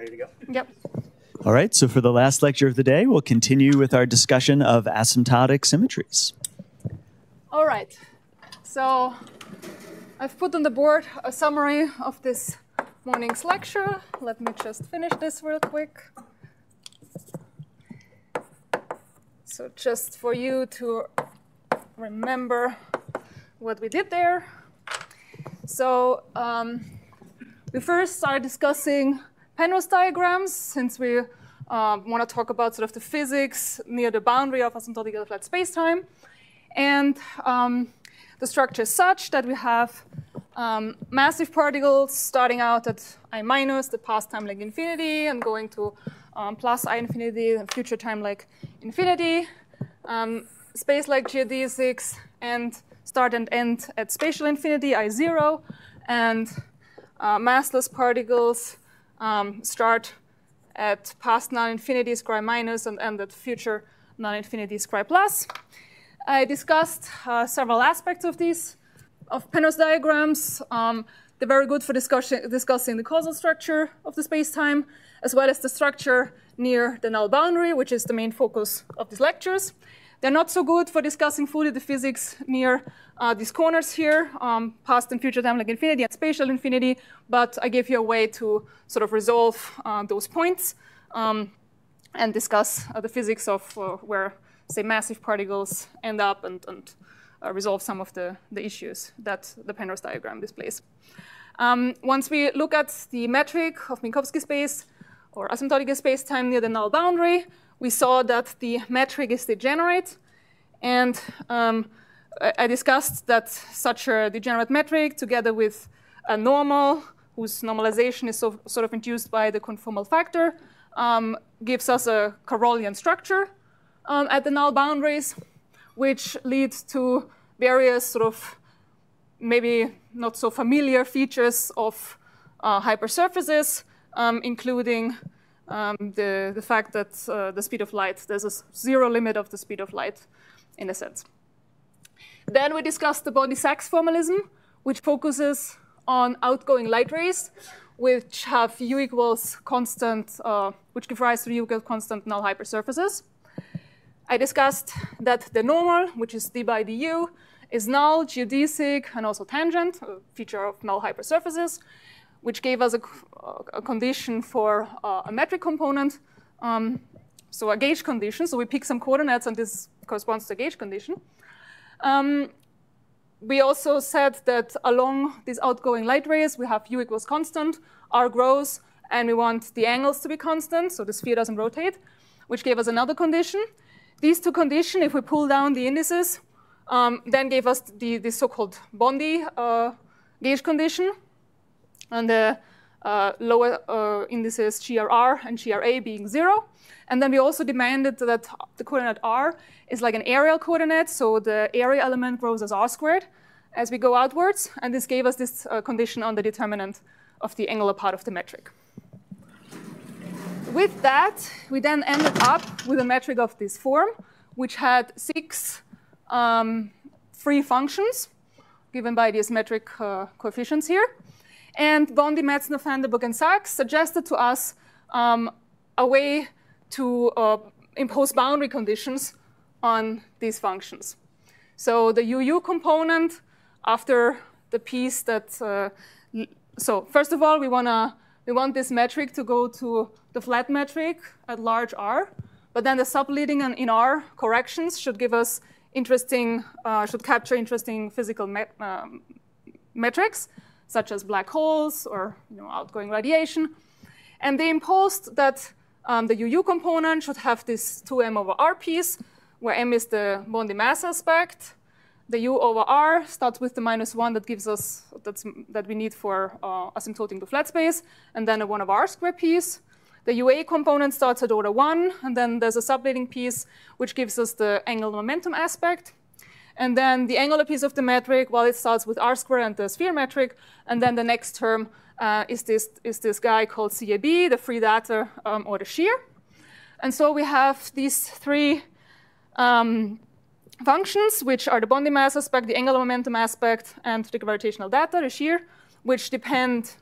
Ready to go? Yep. All right, so for the last lecture of the day, we'll continue with our discussion of asymptotic symmetries. All right. So I've put on the board a summary of this morning's lecture. Let me just finish this real quick. So just for you to remember what we did there. So we first started discussing Penrose diagrams, since we want to talk about sort of the physics near the boundary of asymptotic flat spacetime. And the structure is such that we have massive particles starting out at I minus, the past time like infinity, and going to plus I infinity, and future time like infinity, space like geodesics, and start and end at spatial infinity, I0, and massless particles start at past non-infinity scri minus and end at future non-infinity scri plus. I discussed several aspects of these, of Penrose diagrams. They're very good for discussing the causal structure of the spacetime, as well as the structure near the null boundary, which is the main focus of these lectures. They're not so good for discussing fully the physics near these corners here, past and future time like infinity and spatial infinity, but I gave you a way to sort of resolve those points and discuss the physics of where, say, massive particles end up and resolve some of the issues that the Penrose diagram displays. Once we look at the metric of Minkowski space or asymptotic spacetime near the null boundary, we saw that the metric is degenerate, and I discussed that such a degenerate metric, together with a normal, whose normalization is sort of induced by the conformal factor, gives us a Carolian structure at the null boundaries, which leads to various sort of maybe not so familiar features of hypersurfaces, including the fact that the speed of light, there's a zero limit of the speed of light in a sense. Then we discussed the Bondi-Sachs formalism, which focuses on outgoing light rays, which have U equals constant, which give rise to U equals constant null hypersurfaces. I discussed that the normal, which is d by du, is null, geodesic, and also tangent, a feature of null hypersurfaces, which gave us a condition for a metric component, so a gauge condition. So we pick some coordinates, and this corresponds to a gauge condition. We also said that along these outgoing light rays, we have U equals constant, R grows, and we want the angles to be constant, so the sphere doesn't rotate, which gave us another condition. These two conditions, if we pull down the indices, then gave us the so-called Bondi gauge condition, and the lower indices GRR and GRA being 0. And then we also demanded that the coordinate R is like an areal coordinate, so the area element grows as R squared as we go outwards. And this gave us this condition on the determinant of the angular part of the metric. With that, we then ended up with a metric of this form, which had 6 free functions given by these metric coefficients here. And Bondi, Metzner, van der Burg, and Sachs suggested to us a way to impose boundary conditions on these functions. So the UU component, after the piece that, so first of all, we want this metric to go to the flat metric at large R, but then the subleading in R corrections should give us interesting, should capture interesting physical metrics, such as black holes or outgoing radiation. And they imposed that the UU component should have this 2m over R piece, where m is the Bondi mass aspect. The U over R starts with the -1 that gives us, that we need for asymptoting to flat space, and then a 1 over R square piece. The UA component starts at order 1, and then there's a subleading piece, which gives us the angular momentum aspect. And then the angular piece of the metric, well, it starts with R square and the sphere metric, and then the next term is this guy called CAB, the free data or the shear. And so we have these 3 functions, which are the Bondi mass aspect, the angular momentum aspect, and the gravitational data, the shear, which depend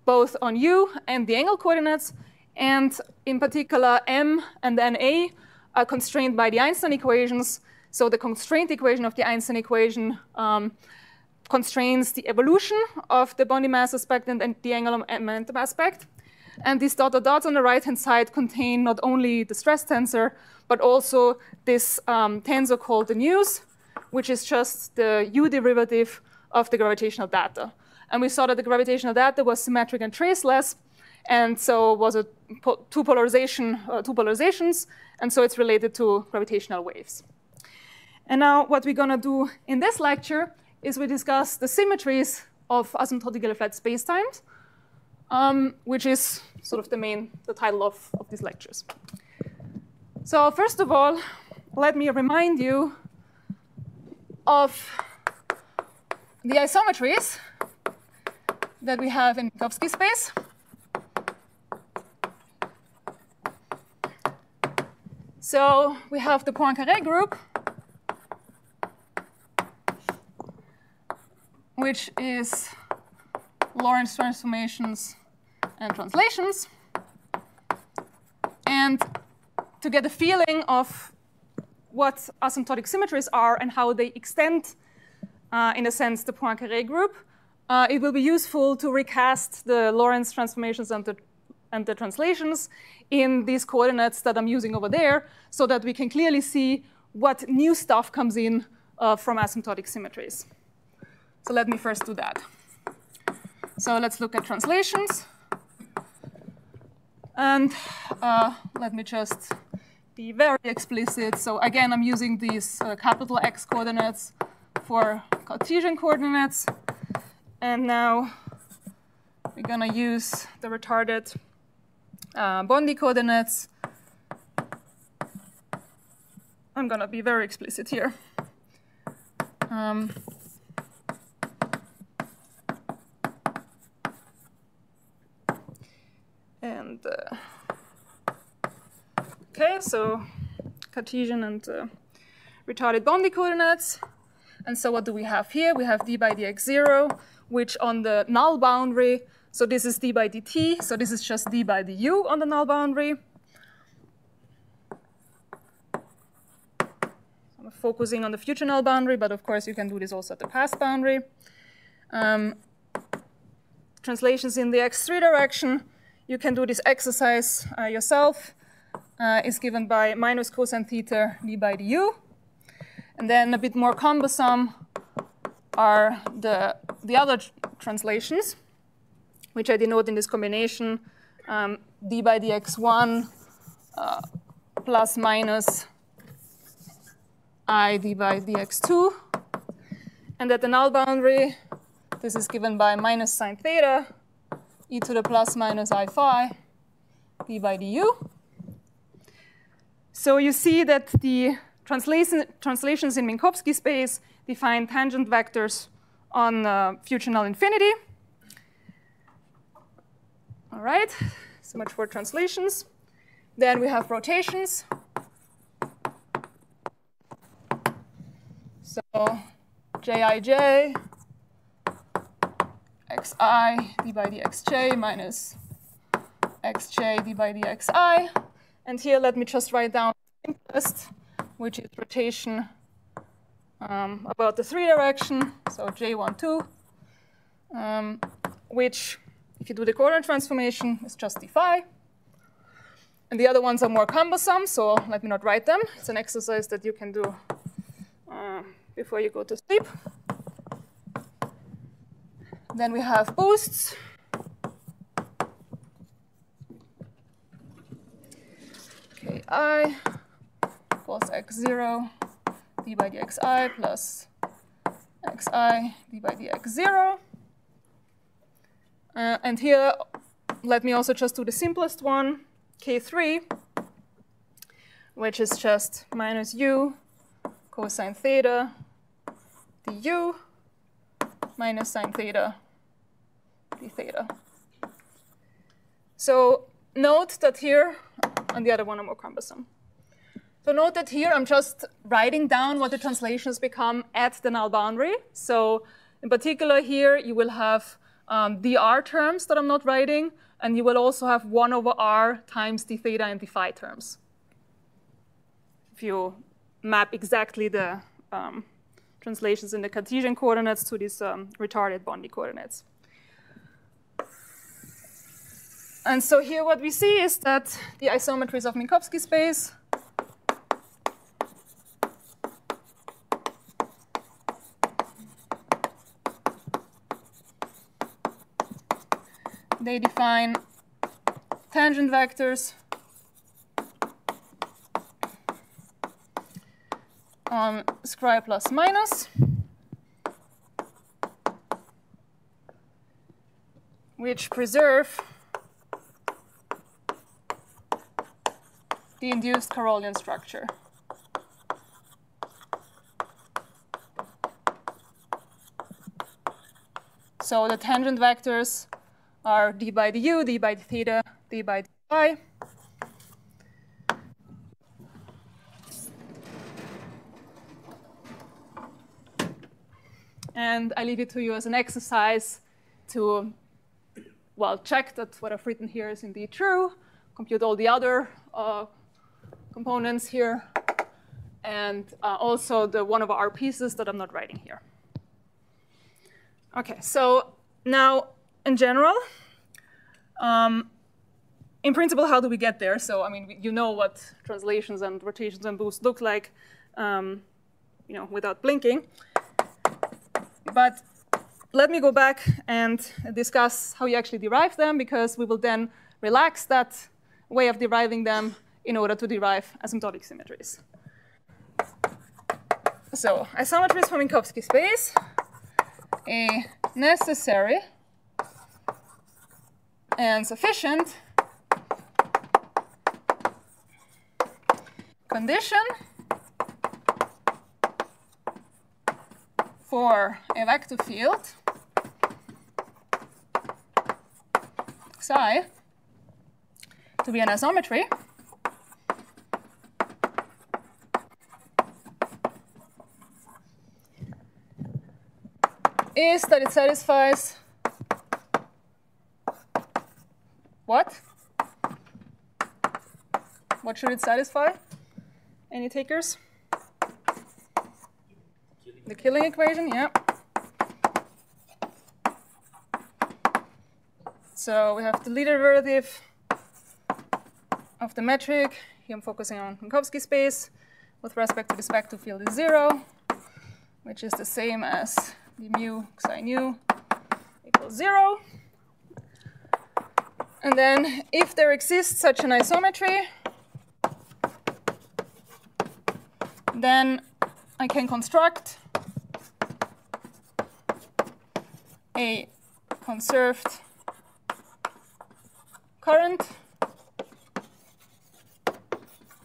both on U and the angle coordinates. And in particular, M and NA are constrained by the Einstein equations. So the constraint equation of the Einstein equation constrains the evolution of the body mass aspect and the angular momentum aspect. And these dot dots on the right-hand side contain not only the stress tensor, but also this tensor called the news, which is just the U derivative of the gravitational data. And we saw that the gravitational data was symmetric and traceless, and so was a two polarizations, and so it's related to gravitational waves. And now what we're going to do in this lecture is we discuss the symmetries of asymptotically flat spacetimes, which is sort of the title of these lectures. So first of all, let me remind you of the isometries that we have in Minkowski space. So we have the Poincaré group, which is Lorentz transformations and translations. And to get a feeling of what asymptotic symmetries are and how they extend, in a sense, the Poincaré group, it will be useful to recast the Lorentz transformations and the translations in these coordinates that I'm using over there, so that we can clearly see what new stuff comes in from asymptotic symmetries. So let me first do that. So let's look at translations. And let me just be very explicit. So again, I'm using these capital X coordinates for Cartesian coordinates. And now we're going to use the retarded Bondi coordinates. I'm going to be very explicit here. Okay, so Cartesian and retarded Bondi coordinates. And so what do we have here? We have d by dx0, which on the null boundary, so this is d by dt, so this is just d by du on the null boundary. I'm focusing on the future null boundary, but of course you can do this also at the past boundary. Translations in the x3 direction, you can do this exercise yourself. Is given by minus cosine theta d by du. And then a bit more cumbersome are the other translations, which I denote in this combination d by dx1 plus minus I d by dx2. And at the null boundary, this is given by minus sine theta e to the plus minus I phi d by du. So you see that the translations in Minkowski space define tangent vectors on future null infinity. All right, so much for translations. Then we have rotations. So jij xi d by dxj minus xj d by dxi. And here, let me just write down the simplest, which is rotation about the 3 direction, so j12, which, if you do the coordinate transformation, is just d phi. And the other ones are more cumbersome, so let me not write them. It's an exercise that you can do before you go to sleep. Then we have boosts. I equals x0 d by dxi plus xi d by dx0. And here, let me also just do the simplest one, k3, which is just minus u cosine theta du minus sine theta d theta. So note that here, and the other one are more cumbersome. So note that here I'm just writing down what the translations become at the null boundary. So in particular here, you will have dr terms that I'm not writing, and you will also have 1 over r times the theta and the phi terms. If you map exactly the translations in the Cartesian coordinates to these retarded Bondi coordinates. And so here what we see is that the isometries of Minkowski space they define tangent vectors on scri plus minus, which preserve the induced Carolian structure. So the tangent vectors are d by du, d by theta, d by d phi. And I leave it to you as an exercise to, well, check that what I've written here is indeed true, compute all the other components here, and also the 1 over r pieces that I'm not writing here. OK, so now, in general, in principle, how do we get there? So, I mean, you know what translations and rotations and boosts look like, without blinking. But let me go back and discuss how you actually derive them, because we will then relax that way of deriving them in order to derive asymptotic symmetries. So, isometries from Minkowski space, a necessary and sufficient condition for a vector field psi to be an isometry is that it satisfies what? What should it satisfy? Any takers? The Killing equation, yeah. So we have the leader derivative of the metric. Here I'm focusing on Minkowski space with respect to this vector field is 0, which is the same as the mu psi nu equals 0. And then if there exists such an isometry, then I can construct a conserved current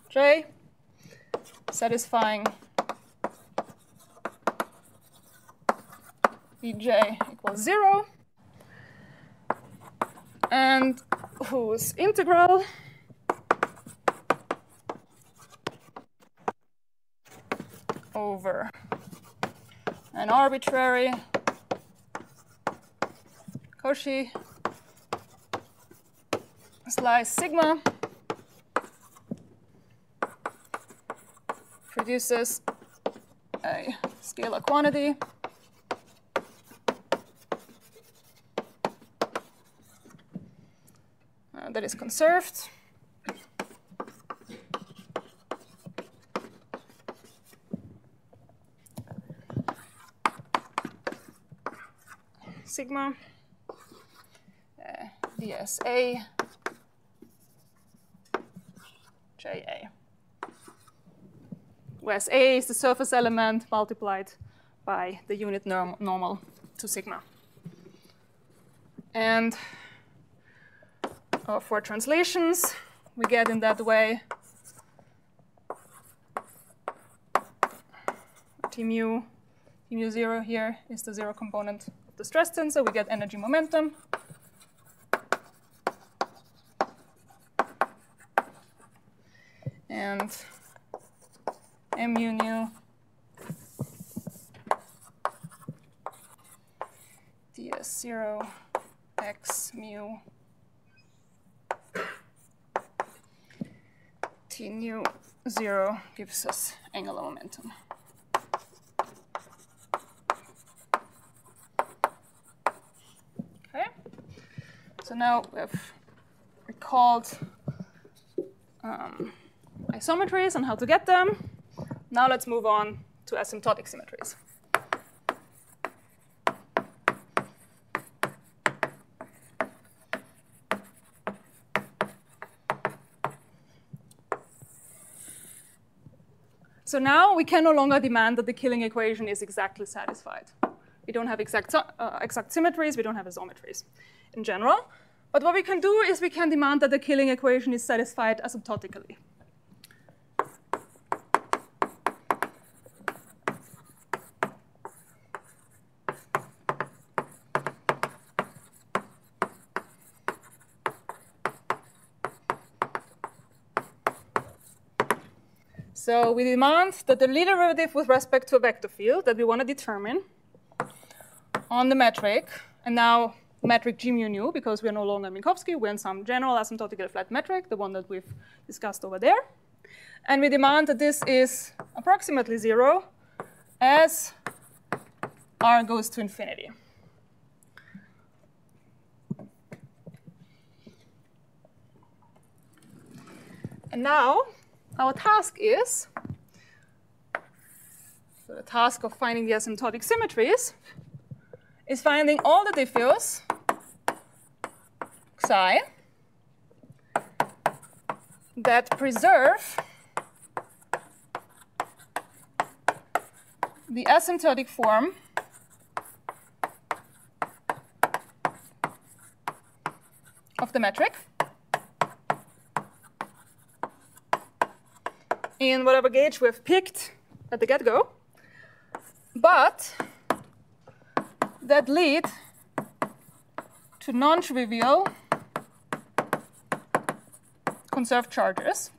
J satisfying Vj equals 0, and whose integral over an arbitrary Cauchy slice sigma produces a scalar quantity that is conserved. Sigma dSA JA, where A is the surface element multiplied by the unit normal to sigma. And for translations, we get in that way T mu 0 here is the 0 component of the stress tensor. We get energy momentum. And mu nu ds0 us mu T nu 0 gives us angular momentum. Okay, so now we have recalled isometries and how to get them. Now let's move on to asymptotic symmetries. So now we can no longer demand that the Killing equation is exactly satisfied. We don't have exact symmetries, we don't have isometries in general. But what we can do is we can demand that the Killing equation is satisfied asymptotically. So we demand that the Lie derivative with respect to a vector field that we want to determine on the metric, and now metric G mu nu, because we're no longer in Minkowski, we're in some general asymptotically flat metric, the one that we've discussed over there. And we demand that this is approximately 0 as r goes to infinity. And now our task is, so the task of finding the asymptotic symmetries is finding all the diffeos psi that preserve the asymptotic form of the metric in whatever gauge we've picked at the get-go, but that lead to non-trivial conserved charges.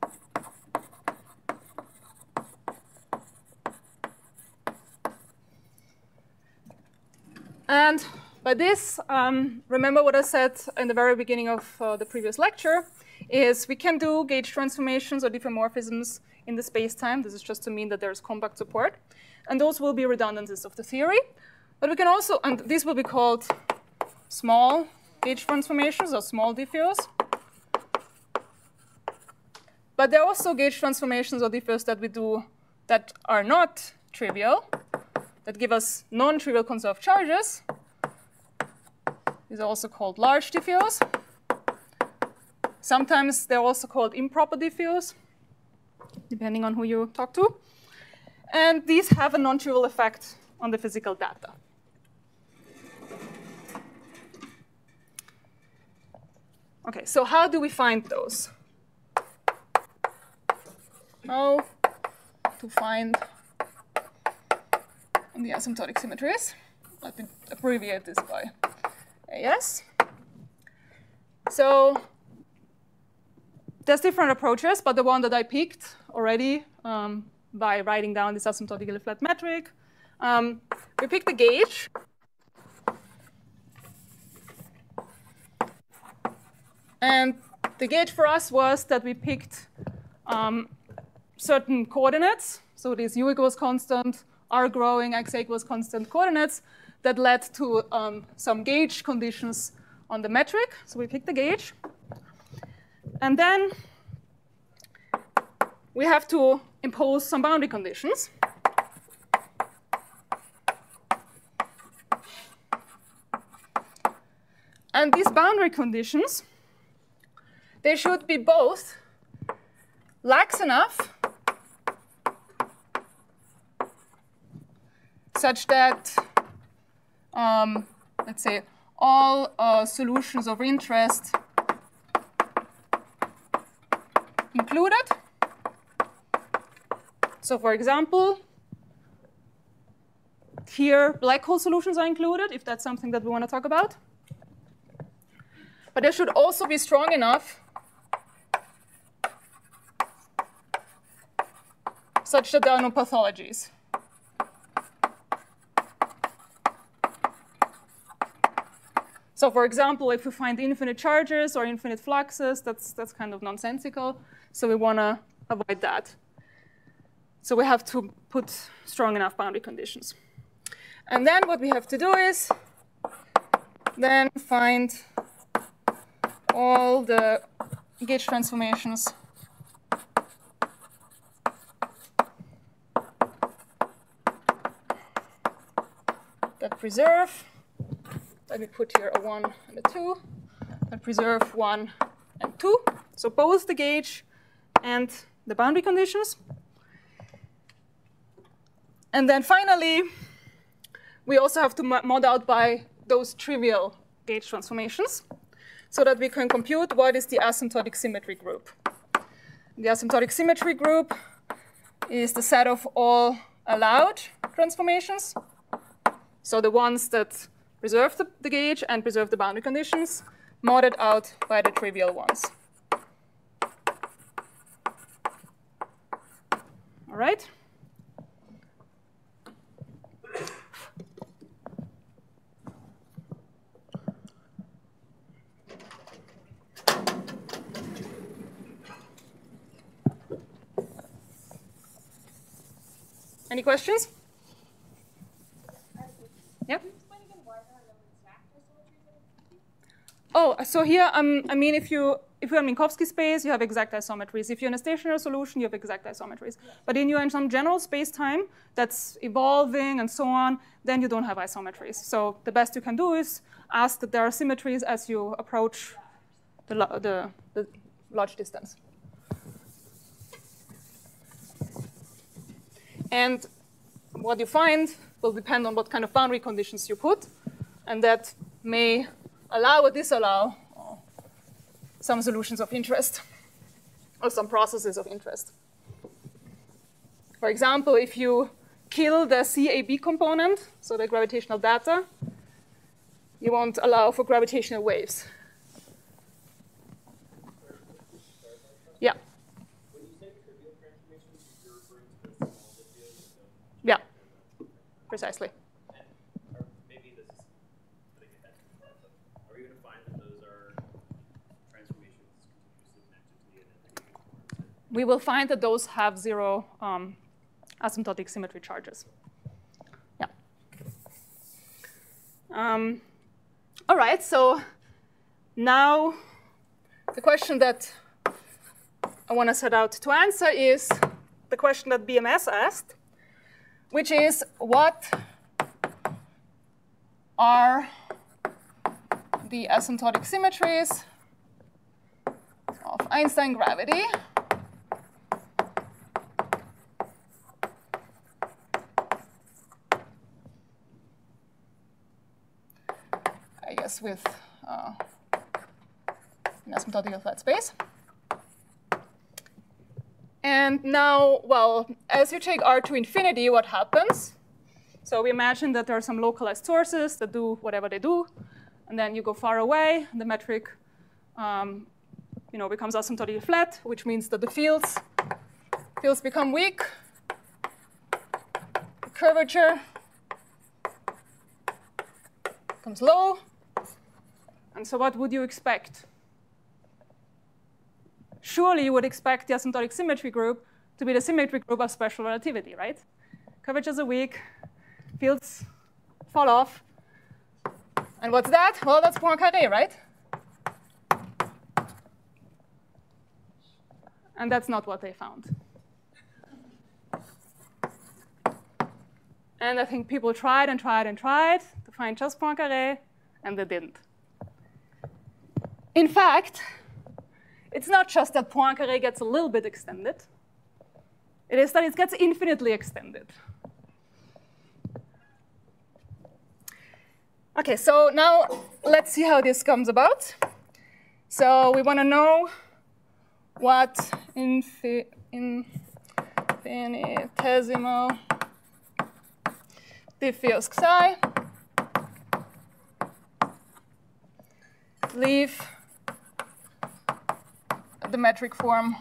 And by this, remember what I said in the very beginning of the previous lecture, is we can do gauge transformations or diffeomorphisms in the space-time. This is just to mean that there's compact support. And those will be redundancies of the theory. But we can also, and these will be called small gauge transformations or small diffeos. But there are also gauge transformations or diffeos that we do that are not trivial, that give us non-trivial conserved charges. These are also called large diffeos. Sometimes they're also called improper diffeos, depending on who you talk to. And these have a non-trivial effect on the physical data. OK, so how do we find those? How to find the asymptotic symmetries? Let me abbreviate this by AS. So there's different approaches, but the one that I picked already by writing down this asymptotically flat metric, we picked the gauge. And the gauge for us was that we picked certain coordinates. So these u equals constant, r growing, x equals constant coordinates that led to some gauge conditions on the metric. So we picked the gauge. And then we have to impose some boundary conditions. And these boundary conditions, they should be both lax enough such that, let's say, all solutions of interest included. So for example, here black hole solutions are included, if that's something that we want to talk about. But they should also be strong enough such that there are no pathologies. So for example, if we find infinite charges or infinite fluxes, that's kind of nonsensical. So we want to avoid that. So we have to put strong enough boundary conditions. And then what we have to do is then find all the gauge transformations that preserve. Let me put here a 1 and a 2. That preserve 1 and 2. So both the gauge and the boundary conditions. And then finally, we also have to mod out by those trivial gauge transformations so that we can compute what is the asymptotic symmetry group. The asymptotic symmetry group is the set of all allowed transformations. So the ones that preserve the gauge and preserve the boundary conditions, modded out by the trivial ones. All right? Any questions? Yep. Oh, so here, I mean, if you're in Minkowski space, you have exact isometries. If you're in a stationary solution, you have exact isometries. But if you're in some general space-time that's evolving and so on, then you don't have isometries. So the best you can do is ask that there are symmetries as you approach the large distance. And what you find will depend on what kind of boundary conditions you put, and that may allow or disallow some solutions of interest or some processes of interest. For example, if you kill the CAB component, so the gravitational data, you won't allow for gravitational waves. Yeah. When you say trivial transformations, you're referring to the small videos? Yeah, precisely. And maybe this is putting it back. Are we going to find that those are transformations continuously connected to the identity? We will find that those have zero asymptotic symmetry charges. Yeah. All right, so now the question that I want to set out to answer is the question that BMS asked, which is what are the asymptotic symmetries of Einstein gravity I guess with an asymptotic flat space. And now, well, as you take R to infinity, what happens? So we imagine that there are some localized sources that do whatever they do, and then you go far away. The metric, becomes asymptotically flat, which means that the fields become weak. The curvature becomes low. And so, what would you expect? Surely you would expect the asymptotic symmetry group to be the symmetry group of special relativity, right? Curvatures are weak, fields fall off. And what's that? Well, that's Poincaré, right? And that's not what they found. And I think people tried and tried and tried to find just Poincaré, and they didn't. In fact, it's not just that Poincaré gets a little bit extended. It is that it gets infinitely extended. OK, so now let's see how this comes about. So we want to know what infinitesimal diffuse psi leave the metric form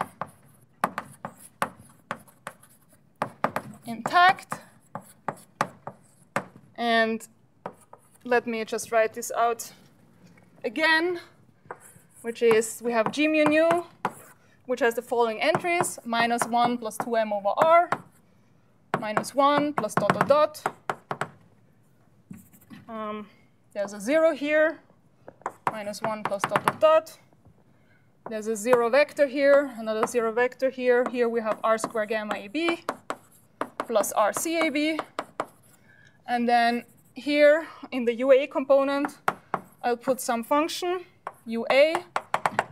intact. And let me just write this out again, which is we have G mu nu, which has the following entries: -1 plus 2m over r, -1 plus dot dot dot. There's a 0 here, -1 plus dot dot dot. There's a 0 vector here, another 0 vector here. Here we have r square gamma AB plus r CAB. And then here in the UA component, I'll put some function, UA.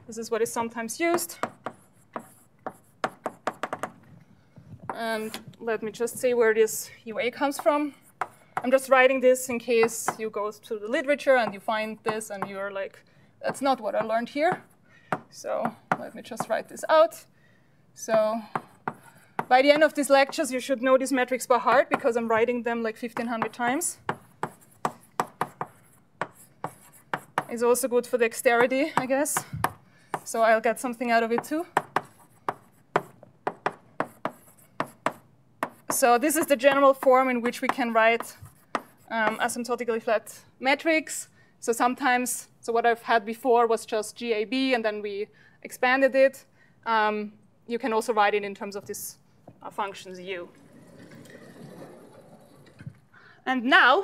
This is what is sometimes used. And let me just say where this UA comes from. I'm just writing this in case you go to the literature and you find this and you're like, that's not what I learned here. So let me just write this out. So by the end of these lectures, you should know these metrics by heart because I'm writing them like 1,500 times. It's also good for dexterity, I guess. So I'll get something out of it too. So this is the general form in which we can write asymptotically flat metrics. So sometimes, so what I've had before was just GAB, and then we expanded it. You can also write it in terms of this functions U. And now,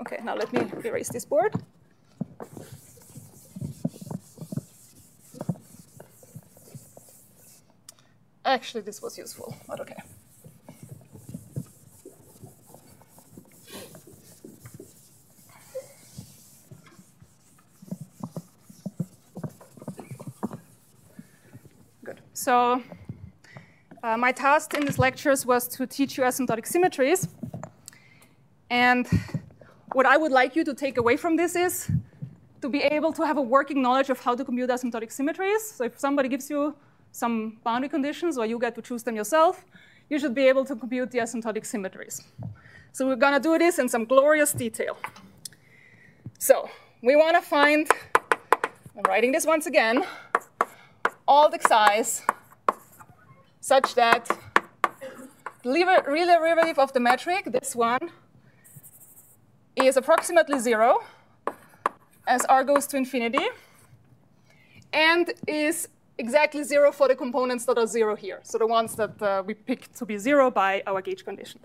okay, now let me erase this board. Actually, this was useful, but okay. Good. So my task in these lectures was to teach you asymptotic symmetries. And what I would like you to take away from this is to be able to have a working knowledge of how to compute asymptotic symmetries. So if somebody gives you some boundary conditions, or you get to choose them yourself, you should be able to compute the asymptotic symmetries. So we're going to do this in some glorious detail. So we want to find, I'm writing this once again, all the xi's such that the real derivative of the metric, this one, is approximately 0 as r goes to infinity, and is exactly 0 for the components that are 0 here, so the ones that we picked to be 0 by our gauge condition.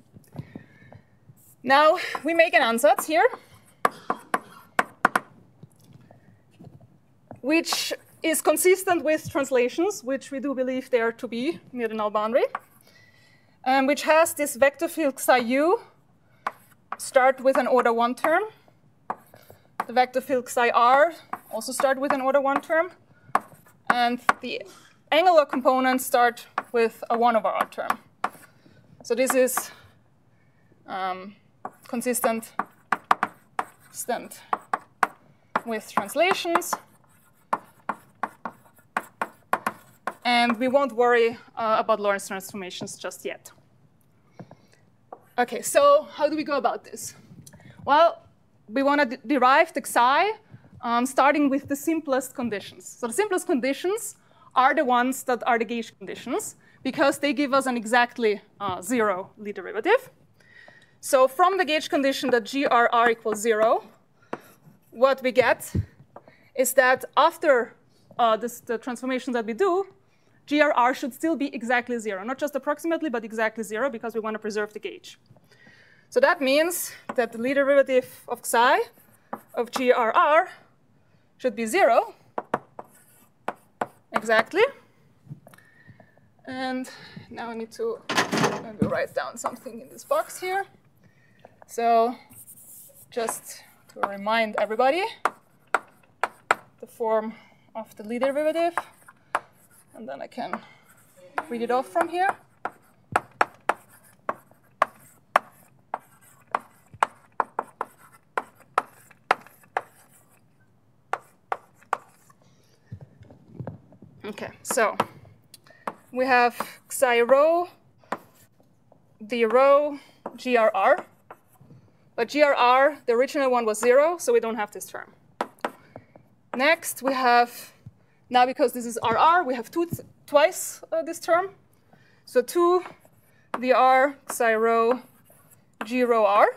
Now we make an ansatz here, which is consistent with translations, which we do believe they are to be near the null boundary, which has this vector field psi u start with an order 1 term. The vector field psi r also start with an order 1 term. And the angular components start with a 1 over r term. So this is consistent with translations. And we won't worry about Lorentz transformations just yet. OK, so how do we go about this? Well, we want to derive the psi starting with the simplest conditions. So the simplest conditions are the ones that are the gauge conditions, because they give us an exactly 0 Lie derivative. So from the gauge condition that GRR equals 0, what we get is that after the transformation that we do, GRR should still be exactly 0, not just approximately, but exactly 0, because we want to preserve the gauge. So that means that the Lie derivative of psi of GRR should be 0, exactly. And now I need to maybe write down something in this box here. So just to remind everybody, the form of the Lie derivative, and then I can read it off from here. OK, so we have psi rho, the rho, GRR. But GRR, the original one was 0, so we don't have this term. Next, we have, now because this is RR, we have twice this term. So 2 the R psi rho G rho R.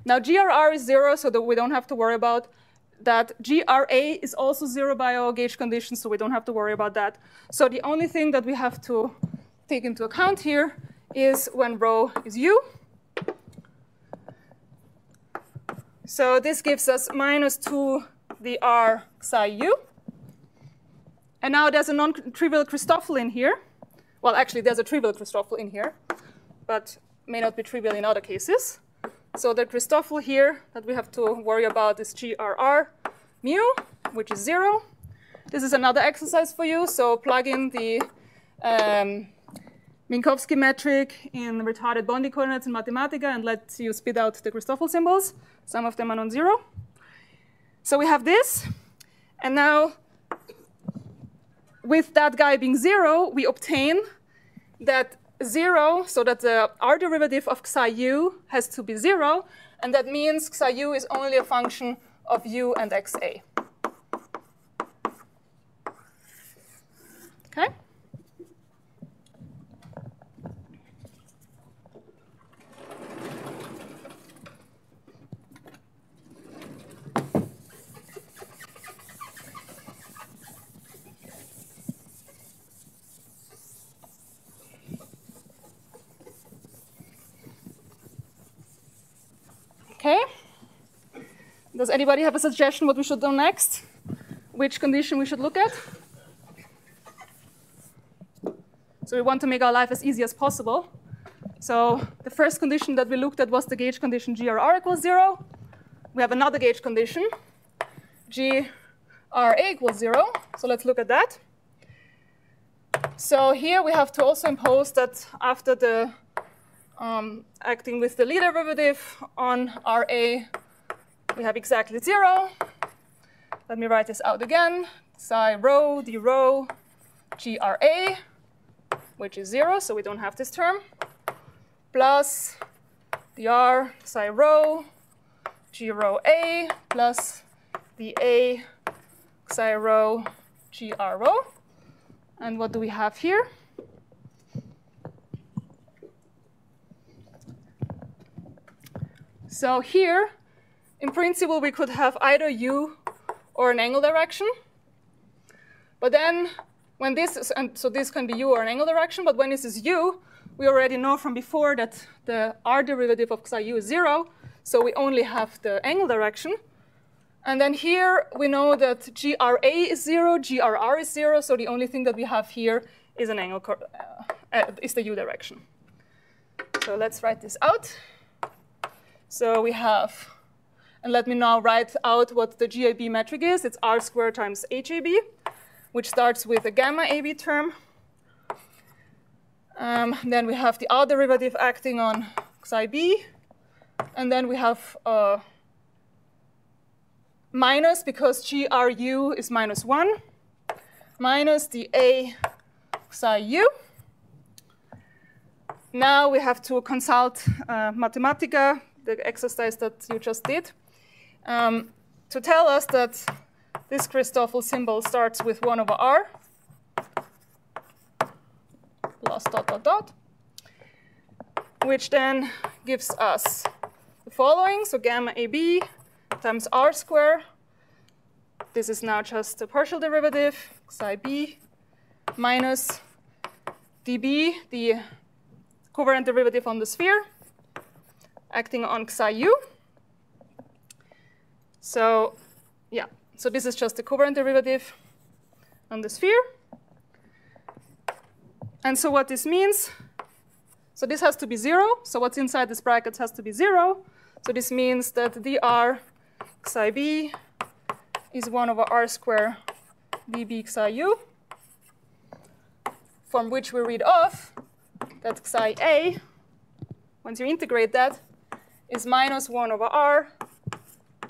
Now GRR is 0, so that we don't have to worry about that GRA is also 0 by our gauge condition, so we don't have to worry about that. So the only thing that we have to take into account here is when rho is U. So this gives us minus 2 the R psi U. And now there's a non-trivial Christoffel in here. Well, actually, there's a trivial Christoffel in here, but may not be trivial in other cases. So the Christoffel here that we have to worry about is GRR mu, which is 0. This is another exercise for you. So plug in the Minkowski metric in retarded bonding coordinates in Mathematica and let you spit out the Christoffel symbols. Some of them are non-zero. So we have this. And now, with that guy being 0, we obtain that 0, so that the R derivative of psi u has to be 0. And that means psi u is only a function of u and xa. OK? OK? Does anybody have a suggestion what we should do next? Which condition we should look at? So we want to make our life as easy as possible. So the first condition that we looked at was the gauge condition GRR equals 0. We have another gauge condition, GRA equals 0. So let's look at that. So here we have to also impose that after the acting with the Lie derivative on RA, we have exactly 0. Let me write this out again. Psi rho d rho GRA, which is 0, so we don't have this term, plus dr psi rho g rho A plus the A psi rho gr rho. And what do we have here? So here, in principle, we could have either u or an angle direction. But then when this is, and so this can be u or an angle direction, but when this is u, we already know from before that the R derivative of psi u is 0, so we only have the angle direction. And then here we know that GRA is 0, GRR is 0, so the only thing that we have here is an angle, is the u direction. So let's write this out. So we have, and let me now write out what the GAB metric is. It's R squared times HAB, which starts with a gamma AB term. Then we have the R derivative acting on psi b. And then we have minus, because GRU is minus 1, minus the A psi u. Now we have to consult Mathematica, the exercise that you just did, to tell us that this Christoffel symbol starts with 1 over R plus dot, dot, dot, which then gives us the following. So gamma AB times R squared. This is now just a partial derivative, psi b, minus dB, the covariant derivative on the sphere, acting on psi u. So yeah, so this is just the covariant derivative on the sphere. And so what this means, so this has to be 0. So what's inside this bracket has to be 0. So this means that dr psi b is 1 over R squared dB psi u, from which we read off that psi a, once you integrate that, is minus 1 over R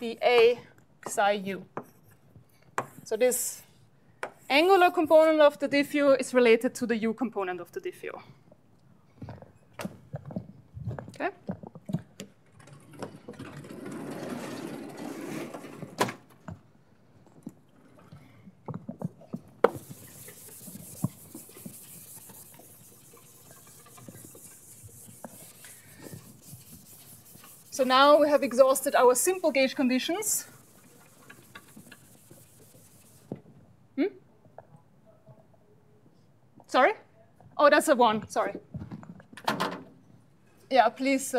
dA psi u. So this angular component of the diffu is related to the u component of the diffu. Okay? So now we have exhausted our simple gauge conditions. Sorry? Oh, that's a 1, sorry. Yeah, please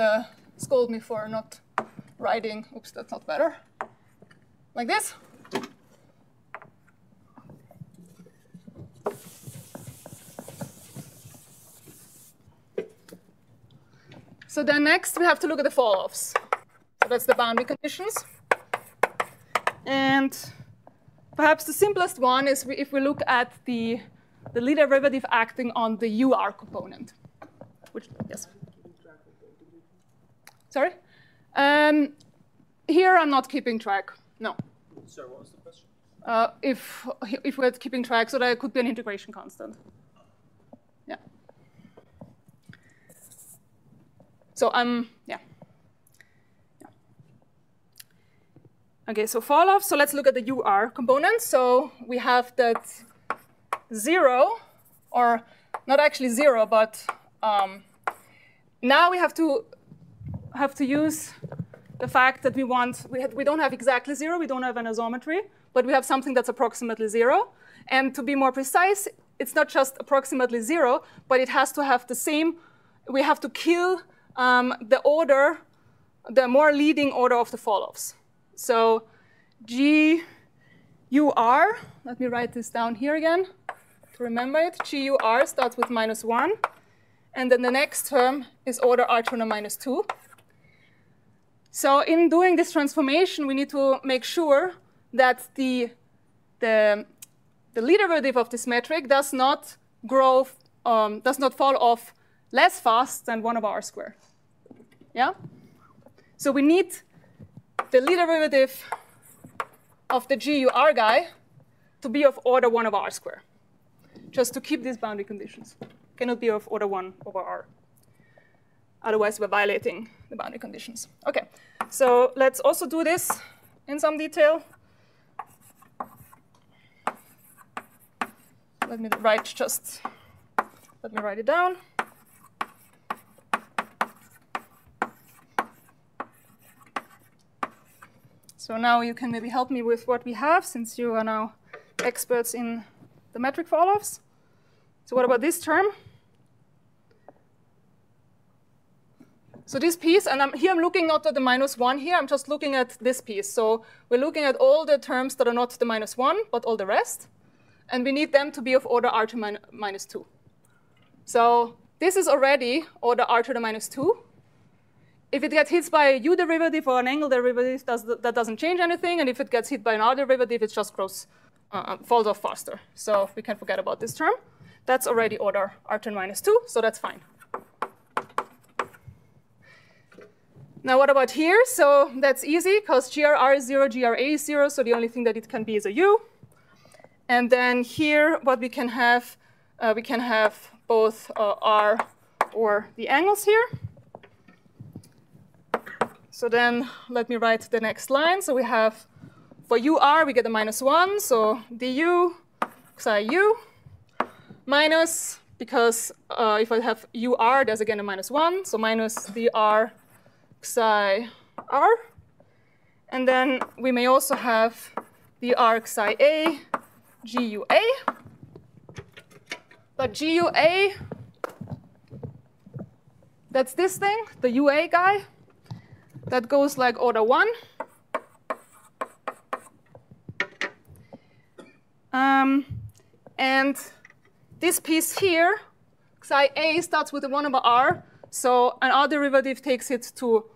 scold me for not writing. Oops, that's not better. Like this. So then next we have to look at the fall-offs. So that's the boundary conditions. And perhaps the simplest one is if we look at the Lie derivative acting on the UR component. Which, yes. Sorry? Here I'm not keeping track. No. Sorry, what was the question? If we're keeping track, so that could be an integration constant. Yeah. So yeah. Okay, so fall off. So let's look at the UR component. So we have that 0, or not actually 0, but now we have to use the fact that we don't have exactly 0, we don't have an isometry, but we have something that's approximately 0. And to be more precise, it's not just approximately 0, but it has to have the same. We have to kill the order, the more leading order of the fall-offs. So GUR, let me write this down here again to remember it. GUR starts with -1, and then the next term is order R to the -2. So in doing this transformation, we need to make sure that the Lie derivative of this metric does not grow, does not fall off less fast than 1 over R squared. Yeah? So we need the Lie derivative of the GUR guy to be of order 1 over R squared, just to keep these boundary conditions. Cannot be of order 1 over R. Otherwise, we're violating the boundary conditions. OK, so let's also do this in some detail. Let me write it down. So now you can maybe help me with what we have, since you are now experts in the metric fall-offs. So what about this term? So this piece, and I'm looking not at the -1 here, I'm just looking at this piece. So we're looking at all the terms that are not the -1, but all the rest. And we need them to be of order R to -2. So this is already order R to the -2. If it gets hit by a U derivative or an angle derivative, that doesn't change anything. And if it gets hit by an R derivative, it just falls off faster. So we can forget about this term. That's already order R to the -2, so that's fine. Now what about here? So that's easy, because GRR is 0, GRA is 0, so the only thing that it can be is a U. And then here, what we can have both R or the angles here. So then let me write the next line. So we have, for UR, we get a -1, so du psi u, minus, because if I have UR, there's again a -1, so minus dr psi r. And then we may also have dr psi a GUA. But GUA, that's this thing, the UA guy. That goes like order 1. And this piece here, psi a starts with a 1 over r. So an r derivative takes it to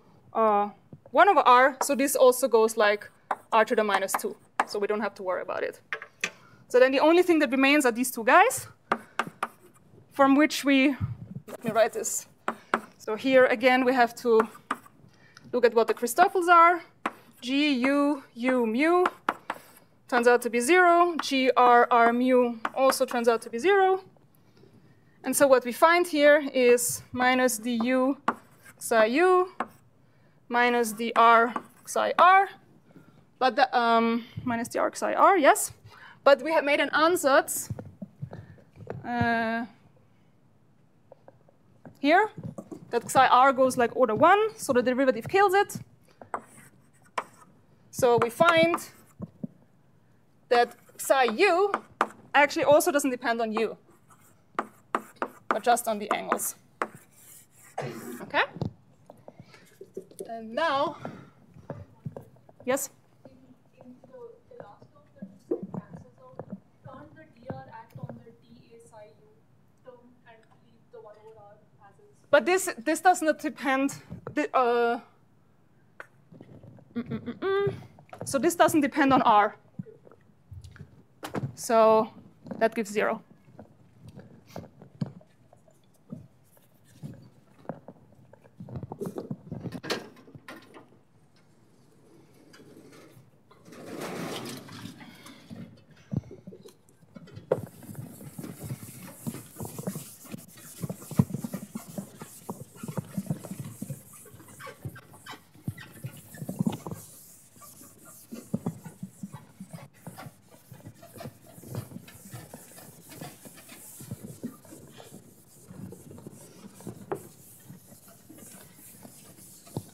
1 over r. So this also goes like r to the -2. So we don't have to worry about it. So then the only thing that remains are these two guys, from which let me write this. So here again, we have to look at what the Christoffels are. G, U, U, mu turns out to be 0. G, R, R, mu also turns out to be 0. And so what we find here is minus du psi u minus dr psi r, but minus dr psi r, yes. But we have made an ansatz here that psi r goes like order 1, so the derivative kills it. So we find that psi u actually also doesn't depend on u. just on the angles. Okay? And now, yes? In the last term that you said cancels out, turn the dr act on the dA psi u term and leave the 1 over r as is. But this does not depend. So this doesn't depend on r. So that gives 0.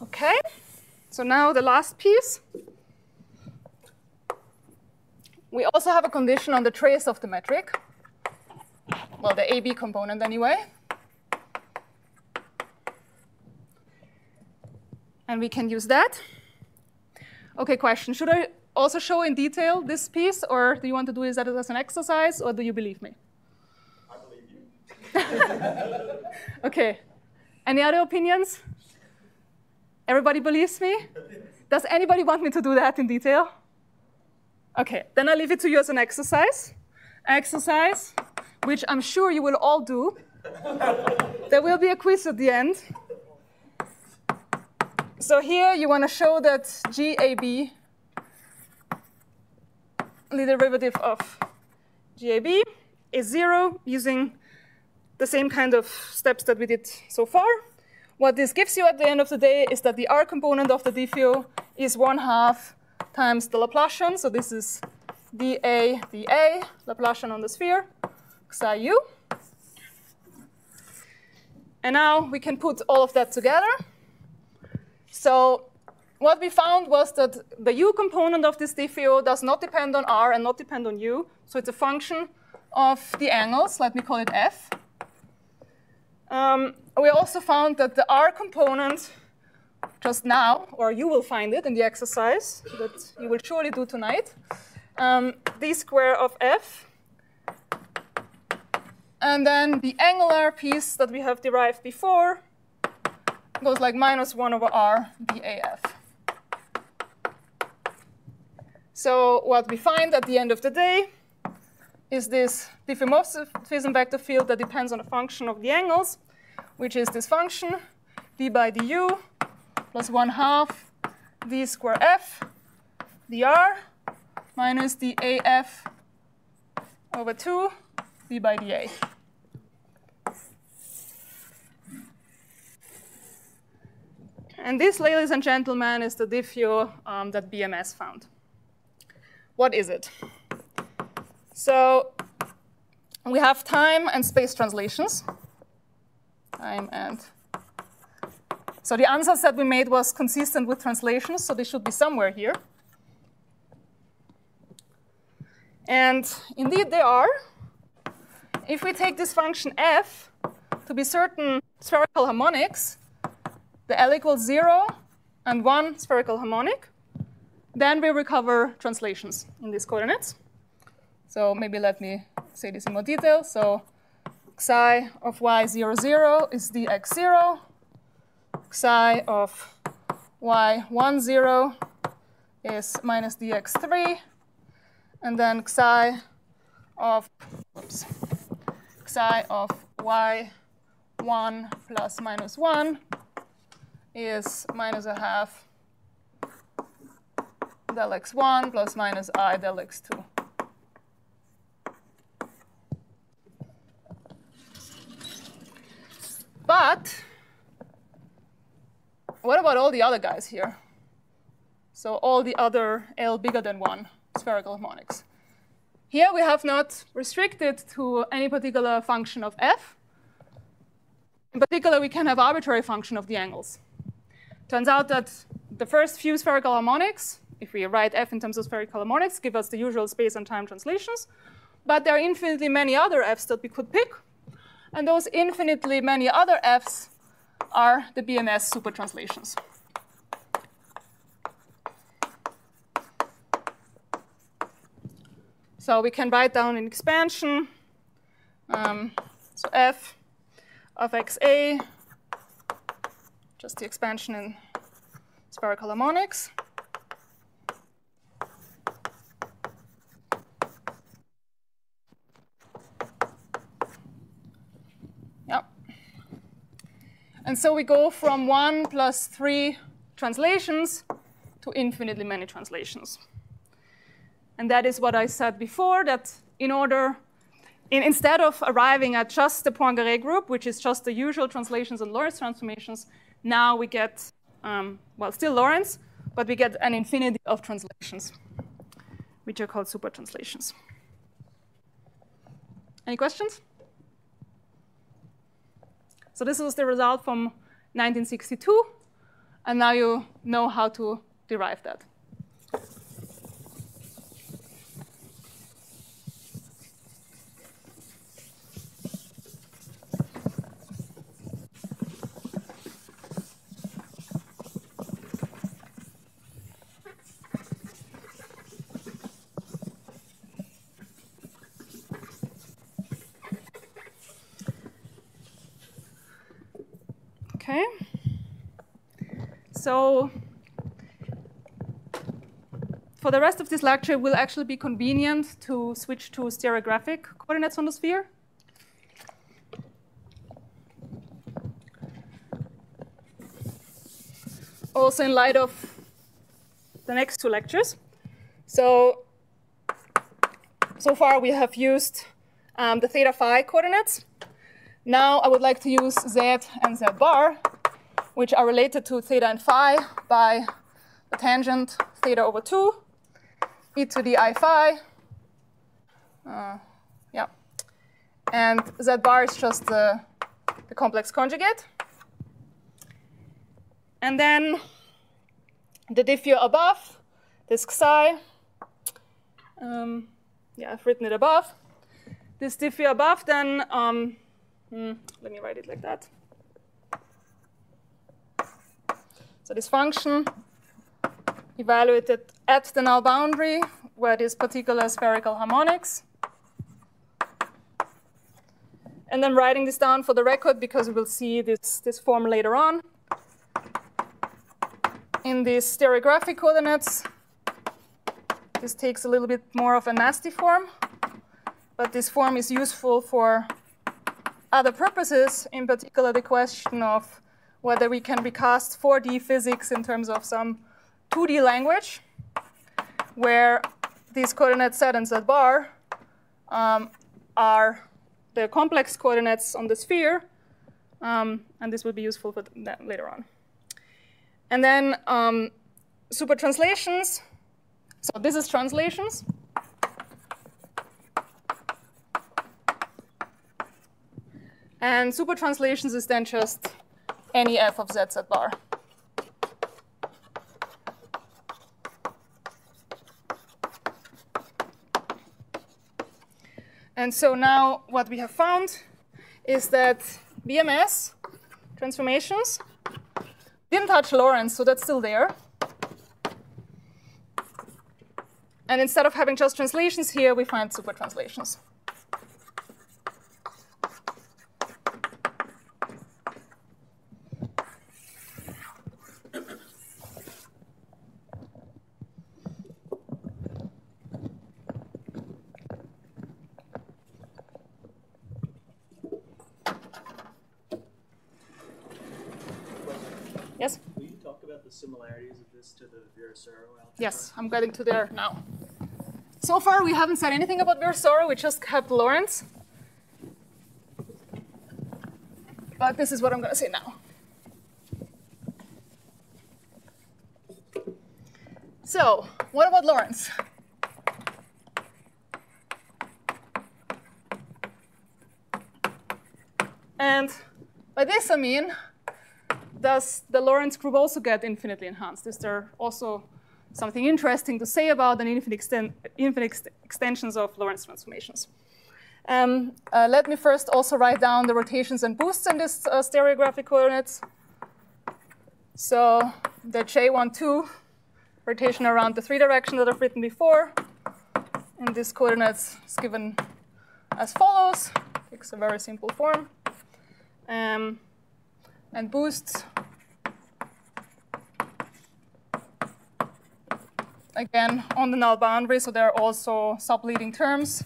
Okay, so now the last piece. We also have a condition on the trace of the metric. Well, the AB component anyway. And we can use that. Okay, question. Should I also show in detail this piece, or do you want to do that as an exercise, or do you believe me? I believe you. Okay. Any other opinions? Everybody believes me? Does anybody want me to do that in detail? Okay, then I'll leave it to you as an exercise. Exercise, which I'm sure you will all do. There will be a quiz at the end. So here you want to show that GAB, the derivative of GAB, is 0 using the same kind of steps that we did so far. What this gives you at the end of the day is that the R component of the diffeo is 1/2 times the Laplacian. So this is dA, Laplacian on the sphere, psi u. And now we can put all of that together. So what we found was that the u component of this diffeo does not depend on R and not depend on u. So it's a function of the angles. Let me call it F. We also found that the R component just now, or you will find it in the exercise that you will surely do tonight, d square of F, and then the angular piece that we have derived before goes like -1 over R dAF. So what we find at the end of the day is this diffeomorphism vector field that depends on a function of the angles, which is this function d by du plus 1/2 d square f dr minus dAf over 2 d by dA. And this, ladies and gentlemen, is the diffeo that BMS found. What is it? So we have time and space translations. So the ansatz that we made was consistent with translations, so they should be somewhere here. And indeed they are. If we take this function f to be certain spherical harmonics, the L equals 0 and 1 spherical harmonic, then we recover translations in these coordinates. So maybe let me say this in more detail. So psi of y 0, 0 is dx0. Psi of y 1, 0 is minus dx3. And then psi of y1 plus minus 1 is minus 1/2 del x1 plus minus I del x2. But what about all the other guys here? So all the other L bigger than 1 spherical harmonics. Here we have not restricted to any particular function of f. In particular, we can have arbitrary function of the angles. Turns out that the first few spherical harmonics, if we write f in terms of spherical harmonics, give us the usual space and time translations. But there are infinitely many other f's that we could pick. And those infinitely many other f's are the BMS supertranslations. So we can write down an expansion. So f of xa, just the expansion in spherical harmonics. Yep. And so we go from 1 plus 3 translations to infinitely many translations. And that is what I said before, that instead of arriving at just the Poincaré group, which is just the usual translations and Lorentz transformations, now we get, well, still Lorentz, but we get an infinity of translations, which are called supertranslations. Any questions? So this was the result from 1962, and now you know how to derive that. Okay, so for the rest of this lecture, it will actually be convenient to switch to stereographic coordinates on the sphere. Also in light of the next 2 lectures. So far we have used the theta phi coordinates. Now I would like to use z and z bar, which are related to theta and phi by the tangent theta over 2, e to the I phi. Yeah. And z bar is just the complex conjugate. And then the diffure above, this psi. Yeah, I've written it above. This diffure above, then, let me write it like that. So this function evaluated at the null boundary, where this particular spherical harmonics. And then writing this down for the record, because we will see this form later on. In these stereographic coordinates, this takes a little bit more of a nasty form, but this form is useful for other purposes, in particular the question of whether we can recast 4D physics in terms of some 2D language, where these coordinates z and z bar are the complex coordinates on the sphere, and this will be useful for that later on. And then supertranslations. So this is translations. And supertranslations is then just any f of z z bar. And so now what we have found is that BMS transformations didn't touch Lorentz, so that's still there. And instead of having just translations here, we find supertranslations. Yes? Will you talk about the similarities of this to the Virasoro algebra? Yes, I'm getting to there now. So far, we haven't said anything about Virasoro. We just kept Lorentz. But this is what I'm going to say now. So, what about Lorentz? And by this, I mean, does the Lorentz group also get infinitely enhanced? Is there also something interesting to say about an infinite extensions of Lorentz transformations? Let me first also write down the rotations and boosts in this stereographic coordinates. So the J12 rotation around the 3 direction that I've written before in these coordinates is given as follows. Takes a very simple form. And boosts, again, on the null boundary, so there are also subleading terms.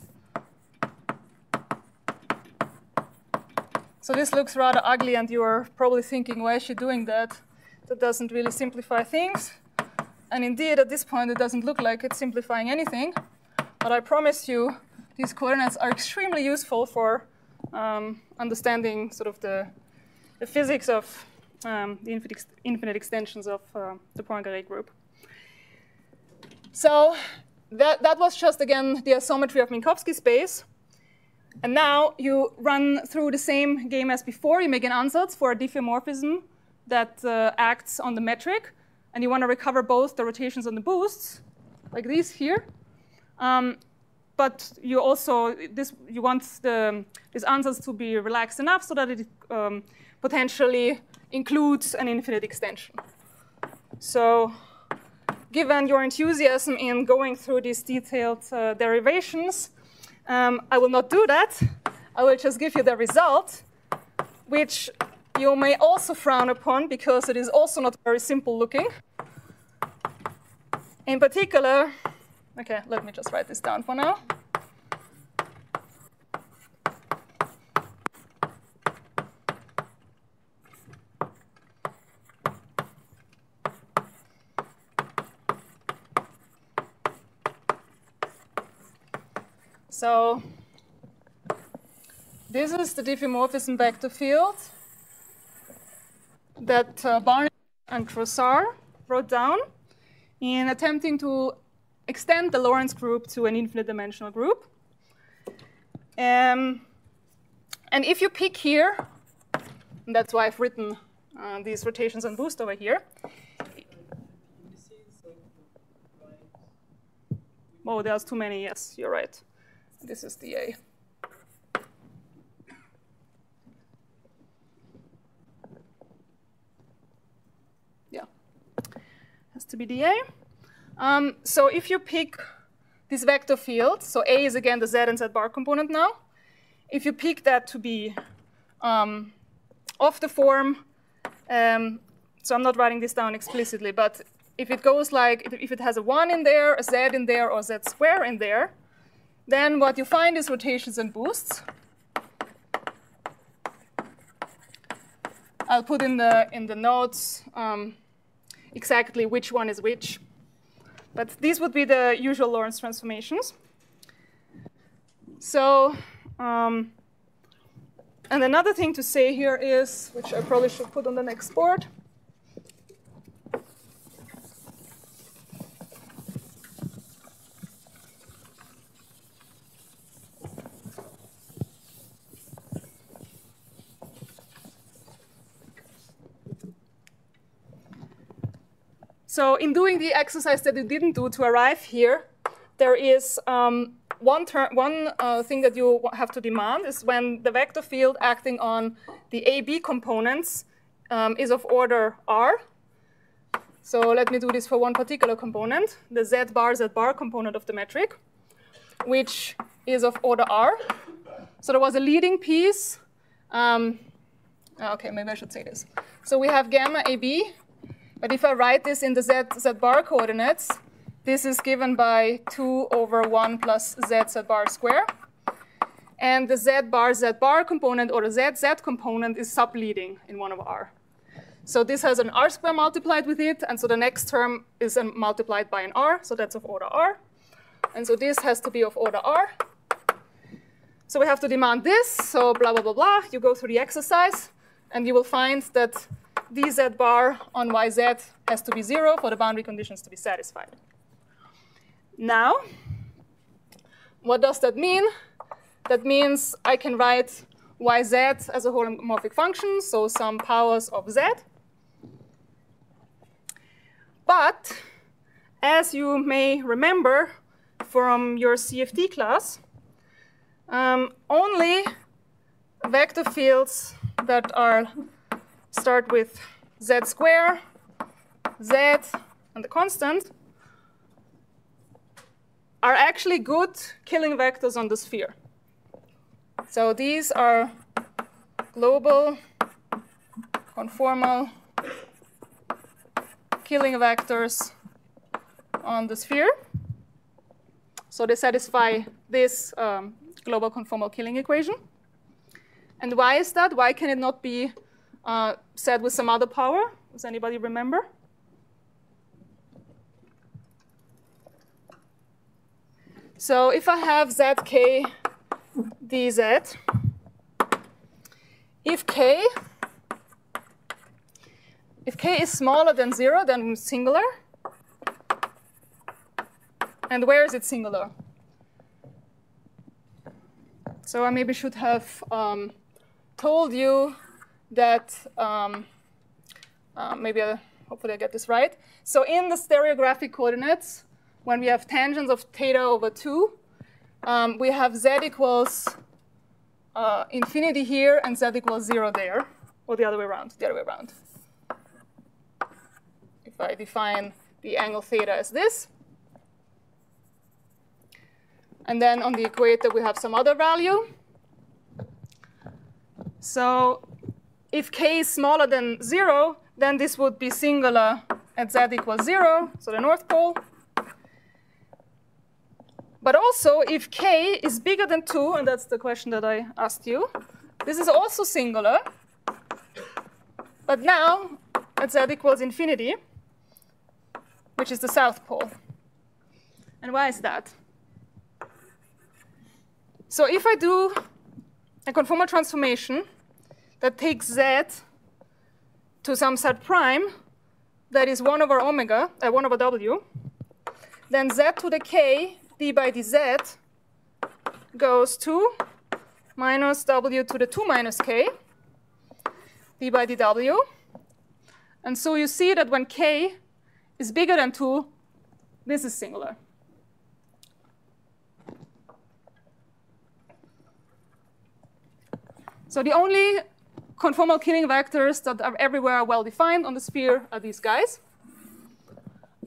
So this looks rather ugly, and you're probably thinking, why is she doing that? That doesn't really simplify things. And indeed, at this point, it doesn't look like it's simplifying anything. But I promise you, these coordinates are extremely useful for understanding sort of the physics of the infinite extensions of the Poincare group. So that was just, again, the isometry of Minkowski space. And now you run through the same game as before. You make an ansatz for a diffeomorphism that acts on the metric. And you want to recover both the rotations and the boosts, like these here. But you also, you want this ansatz to be relaxed enough so that it potentially includes an infinite extension. So given your enthusiasm in going through these detailed derivations, I will not do that. I will just give you the result, which you may also frown upon because it is also not very simple looking. In particular, okay, let me just write this down for now. So this is the diffeomorphism vector field that Barney and Crossard wrote down in attempting to extend the Lorentz group to an infinite dimensional group. And if you pick here, and that's why I've written these rotations and boost over here. Oh, there's too many, yes, you're right. This is dA. Yeah, has to be dA. So if you pick this vector field, so A is again the Z and Z bar component now. If you pick that to be of the form, so I'm not writing this down explicitly, but if it goes like, if it has a 1 in there, a Z in there, or Z square in there, then what you find is rotations and boosts. I'll put in the notes exactly which one is which. But these would be the usual Lorentz transformations. So, and another thing to say here is, which I probably should put on the next board. So in doing the exercise that you didn't do to arrive here, there is one thing that you have to demand is when the vector field acting on the AB components is of order R. So let me do this for one particular component, the Z bar component of the metric, which is of order R. So there was a leading piece. Okay, maybe I should say this. So we have gamma AB. But if I write this in the Z bar coordinates, this is given by 2 over 1 plus Z bar square. And the Z bar component, or the ZZ component, is subleading in one of R. So this has an R square multiplied with it, and so the next term is multiplied by an R, so that's of order R. And so this has to be of order R. So we have to demand this, so blah, blah, blah, blah. You go through the exercise, and you will find that dz bar on yz has to be 0 for the boundary conditions to be satisfied. Now, what does that mean? That means I can write yz as a holomorphic function, so some powers of z. But as you may remember from your CFD class, Only vector fields that start with z square, z, and the constant are actually good killing vectors on the sphere. So these are global conformal killing vectors on the sphere. So they satisfy this global conformal killing equation. And why is that? Why can it not be said with some other power? Does anybody remember? So if I have zk dz, if k is smaller than 0, then it's singular. And where is it singular? So I maybe should have told you that, hopefully I get this right. So in the stereographic coordinates, when we have tangents of theta over 2, we have z equals infinity here and z equals 0 there, or the other way around, If I define the angle theta as this. And then on the equator, we have some other value. So if k is smaller than 0, then this would be singular at z equals 0, so the North Pole. But also, if k is bigger than 2, and that's the question that I asked you, this is also singular. But now, at z equals infinity, which is the South Pole. And why is that? So if I do a conformal transformation that takes z to some z prime, that is 1 over omega, 1 over w, then z to the k d by dz goes to minus w to the 2 minus k d by dw. And so you see that when k is bigger than 2, this is singular. So the only conformal killing vectors that are everywhere well defined on the sphere are these guys.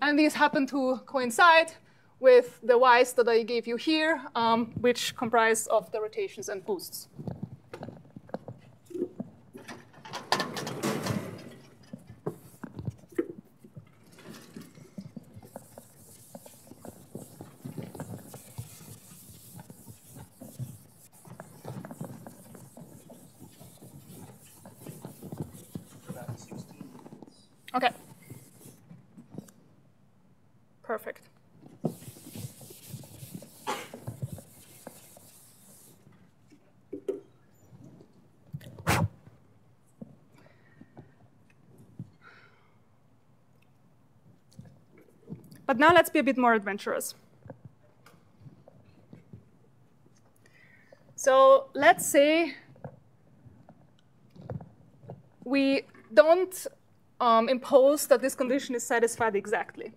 And these happen to coincide with the y's that I gave you here, which comprise of the rotations and boosts. OK. Perfect. But now let's be a bit more adventurous. So let's say we don't impose that this condition is satisfied exactly.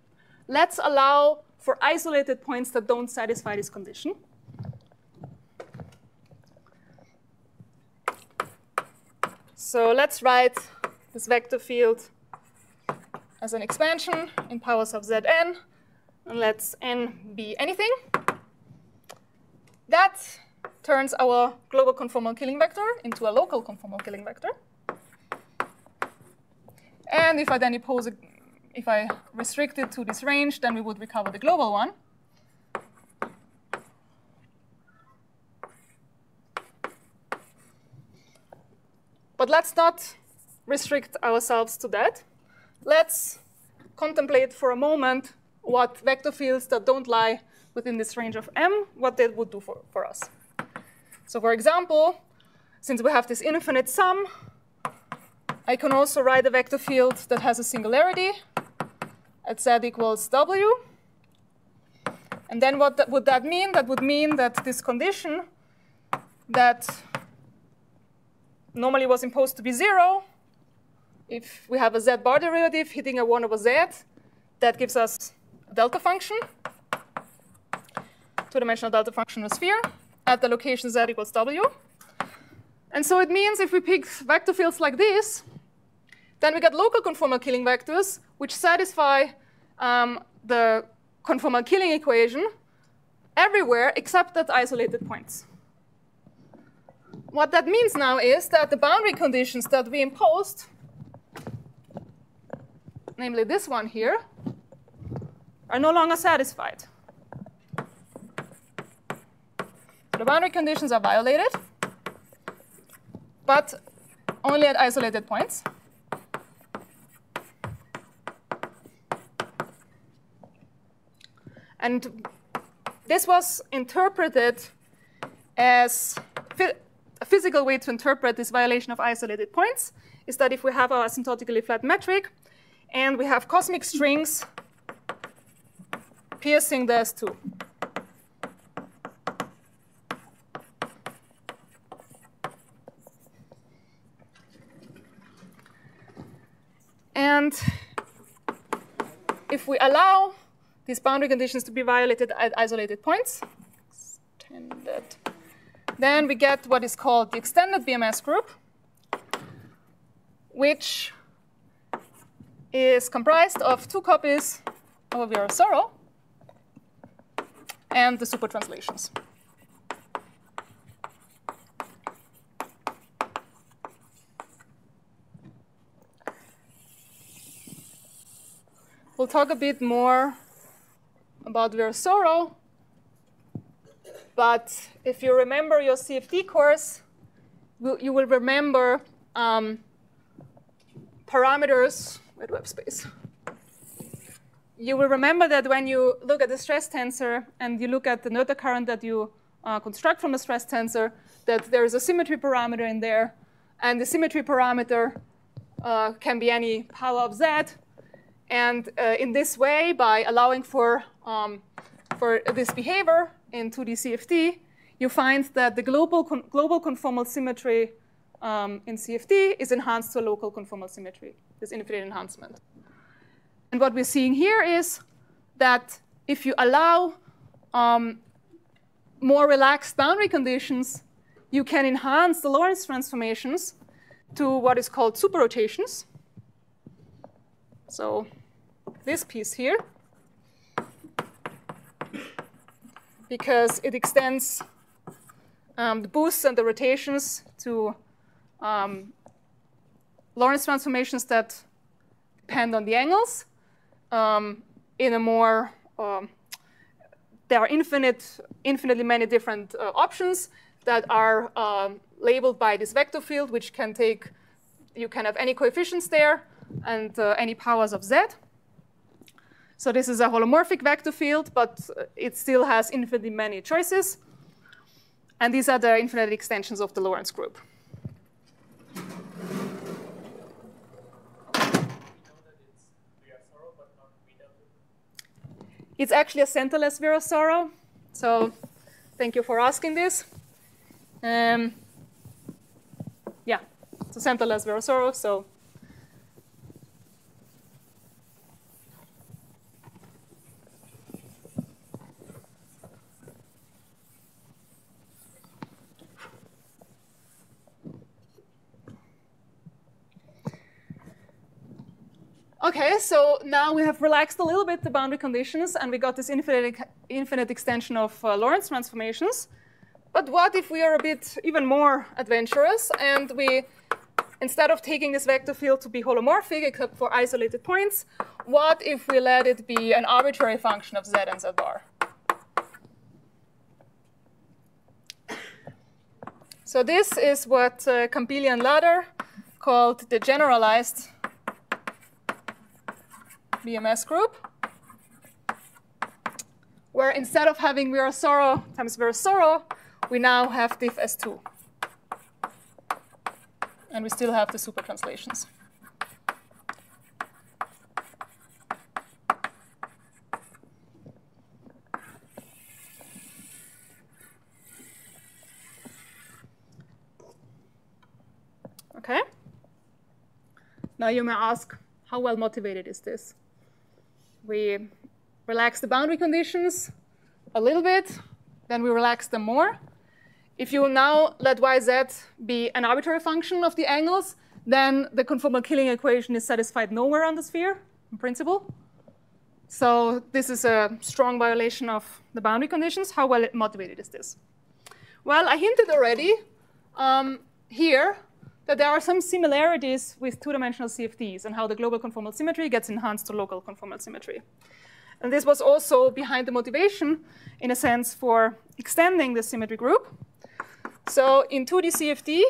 Let's allow for isolated points that don't satisfy this condition. So let's write this vector field as an expansion in powers of Zn, and let's n be anything. That turns our global conformal killing vector into a local conformal killing vector. And if I then if I restrict it to this range, then we would recover the global one. But let's not restrict ourselves to that. Let's contemplate for a moment what vector fields that don't lie within this range of M, what they would do for us. So for example, since we have this infinite sum, I can also write a vector field that has a singularity at z equals w. And then what would that mean? That would mean that this condition that normally was imposed to be 0, if we have a z bar derivative hitting a 1 over z, that gives us a delta function, two-dimensional delta function of a sphere. at the location z equals w. And so it means if we pick vector fields like this, then we get local conformal killing vectors which satisfy the conformal killing equation everywhere except at isolated points. What that means now is that the boundary conditions that we imposed, namely this one here, are no longer satisfied. The boundary conditions are violated, but only at isolated points. And this was interpreted as a physical way to interpret this violation of isolated points is that if we have our asymptotically flat metric and we have cosmic strings piercing the S2. And if we allow these boundary conditions to be violated at isolated points, then we get what is called the extended BMS group, which is comprised of two copies of Virasoro and the super translations. We'll talk a bit more about Virasoro, but if you remember your CFD course, you will remember parameters. Where do I have space? You will remember that when you look at the stress tensor and you look at the Noether current that you construct from the stress tensor, that there is a symmetry parameter in there, and the symmetry parameter can be any power of z. And in this way, by allowing for this behavior in 2D CFD, you find that the global conformal symmetry in CFD is enhanced to a local conformal symmetry, this infinite enhancement. And what we're seeing here is that if you allow more relaxed boundary conditions, you can enhance the Lorentz transformations to what is called superrotations. So this piece here, because it extends the boosts and the rotations to Lorentz transformations that depend on the angles. In a more, there are infinitely many different options that are labeled by this vector field, which can take, you can have any coefficients there and any powers of z. So this is a holomorphic vector field, but it still has infinitely many choices. And these are the infinite extensions of the Lorentz group. It's actually a centerless Virasoro. So thank you for asking this. Yeah, it's a centerless Virasoro. So okay, so now we have relaxed a little bit the boundary conditions, and we got this infinite extension of Lorentz transformations. But what if we are a bit even more adventurous, and we, instead of taking this vector field to be holomorphic except for isolated points, what if we let it be an arbitrary function of z and z bar? So this is what Campilli and Lader called the generalized BMS group, where instead of having Virasoro times Virasoro, we now have diff S2. And we still have the super translations. Okay. Now you may ask, how well motivated is this? We relax the boundary conditions a little bit, then we relax them more. if you now let yz be an arbitrary function of the angles, then the conformal killing equation is satisfied nowhere on the sphere, in principle. So this is a strong violation of the boundary conditions. How well motivated is this? Well, I hinted already here that there are some similarities with two-dimensional CFDs and how the global conformal symmetry gets enhanced to local conformal symmetry. And this was also behind the motivation, in a sense, for extending the symmetry group. So in 2D CFD,